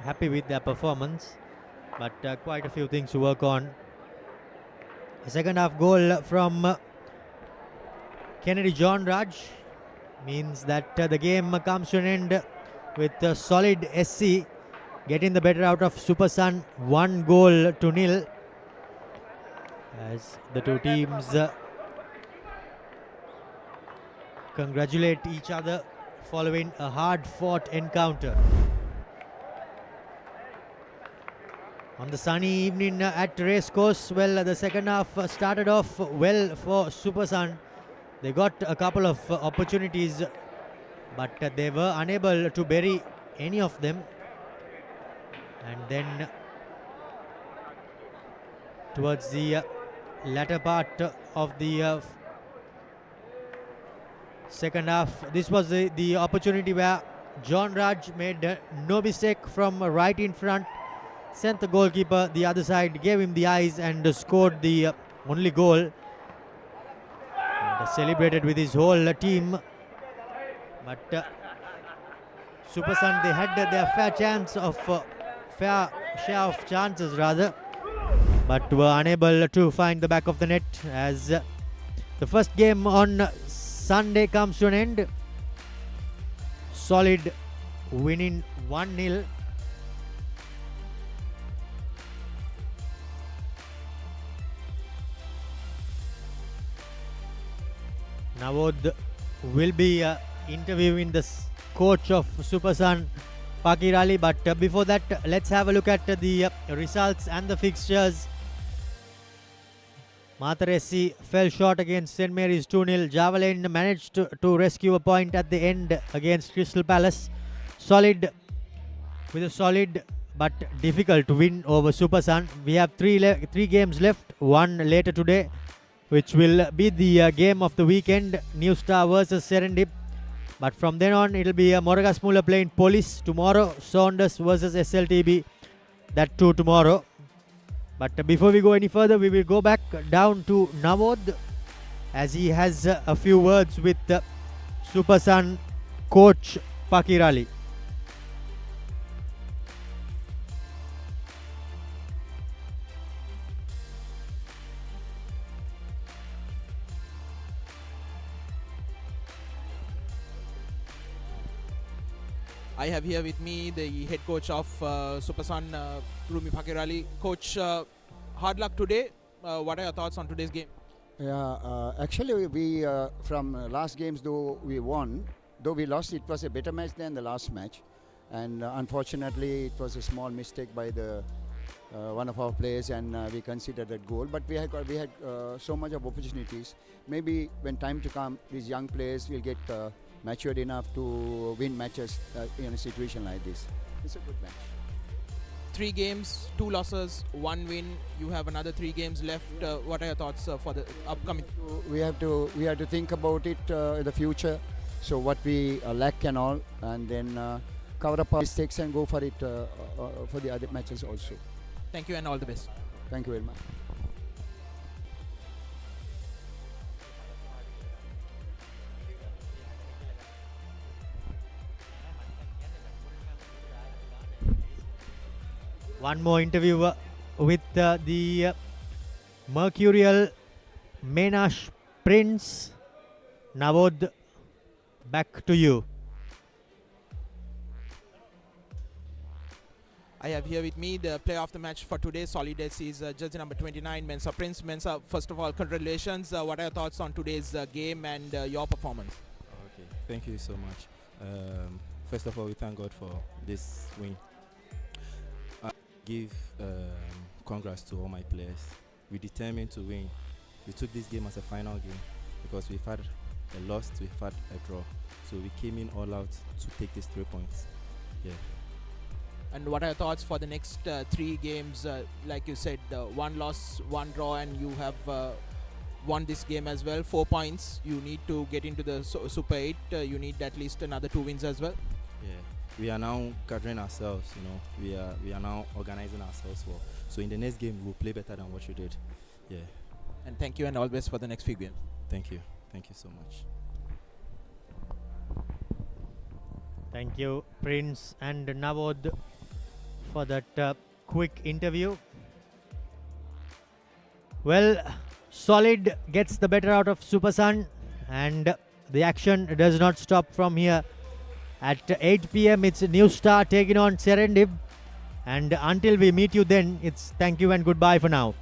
happy with their performance, but quite a few things to work on. A second half goal from Kennedy John Raj means that the game comes to an end with Solid SC getting the better out of Super Sun 1-0, as the two teams congratulate each other following a hard-fought encounter. On the sunny evening at Racecourse, well, the second half started off well for Super Sun. They got a couple of opportunities, but they were unable to bury any of them. And then towards the latter part of the second half, this was the opportunity where John Raj made no mistake from right in front, sent the goalkeeper the other side, gave him the eyes, and scored the only goal, and celebrated with his whole team. But Super Sun, they had their fair share of chances rather, but were unable to find the back of the net, as the first game on Sunday comes to an end. Solid winning 1-0. Nawod will be interviewing the coach of Super Sun, Pakirali, but before that, let's have a look at the results and the fixtures. Mathare SC fell short against St. Mary's 2-0. Javelin managed to rescue a point at the end against Crystal Palace. Solid with a solid but difficult win over Super Sun. We have three games left, one later today, which will be the game of the weekend, New Star versus Serendip. But from then on, it will be Moragas Muller playing Police tomorrow, Saunders versus SLTB, that too tomorrow. But before we go any further, we will go back down to Nawod, as he has a few words with Super Sun coach Pakirali. I have here with me the head coach of Super Sun, Rumi Pakirali. Coach, hard luck today. What are your thoughts on today's game? Yeah, actually we from last games, though we won, though we lost, it was a better match than the last match, and unfortunately it was a small mistake by the one of our players, and we considered that goal. But we had so much of opportunities. Maybe when time to come, these young players will get matured enough to win matches in a situation like this. It's a good match. 3 games, 2 losses, 1 win. You have another 3 games left. What are your thoughts for the upcoming? We have to think about it in the future. So what we lack and all, and then cover up our mistakes and go for it for the other matches also. Thank you and all the best. Thank you very much. One more interview with the Mercurial Menash Prince. Navod, back to you. I have here with me the player of the match for today. Solid S is jersey number 29, Mensa Prince. Mensa, first of all, congratulations. What are your thoughts on today's game and your performance? Okay, thank you so much. First of all, we thank God for this win. I give congrats to all my players. We're determined to win. We took this game as a final game because we've had a loss, we've had a draw. So we came in all out to take these 3 points. Yeah. And what are your thoughts for the next 3 games? Like you said, 1 loss, 1 draw, and you have won this game as well. 4 points. You need to get into the Super 8. You need at least another 2 wins as well. Yeah, we are now gathering ourselves. You know, we are now organizing ourselves well. So in the next game, we'll play better than what you did. Yeah. And thank you and all the best for the next few games. Thank you. Thank you so much. Thank you, Prince and Navod, for that quick interview. Well, Solid gets the better out of Super Sun, and the action does not stop from here. At 8 p.m. it's New Star taking on Serendip, and until we meet you then, it's thank you and goodbye for now.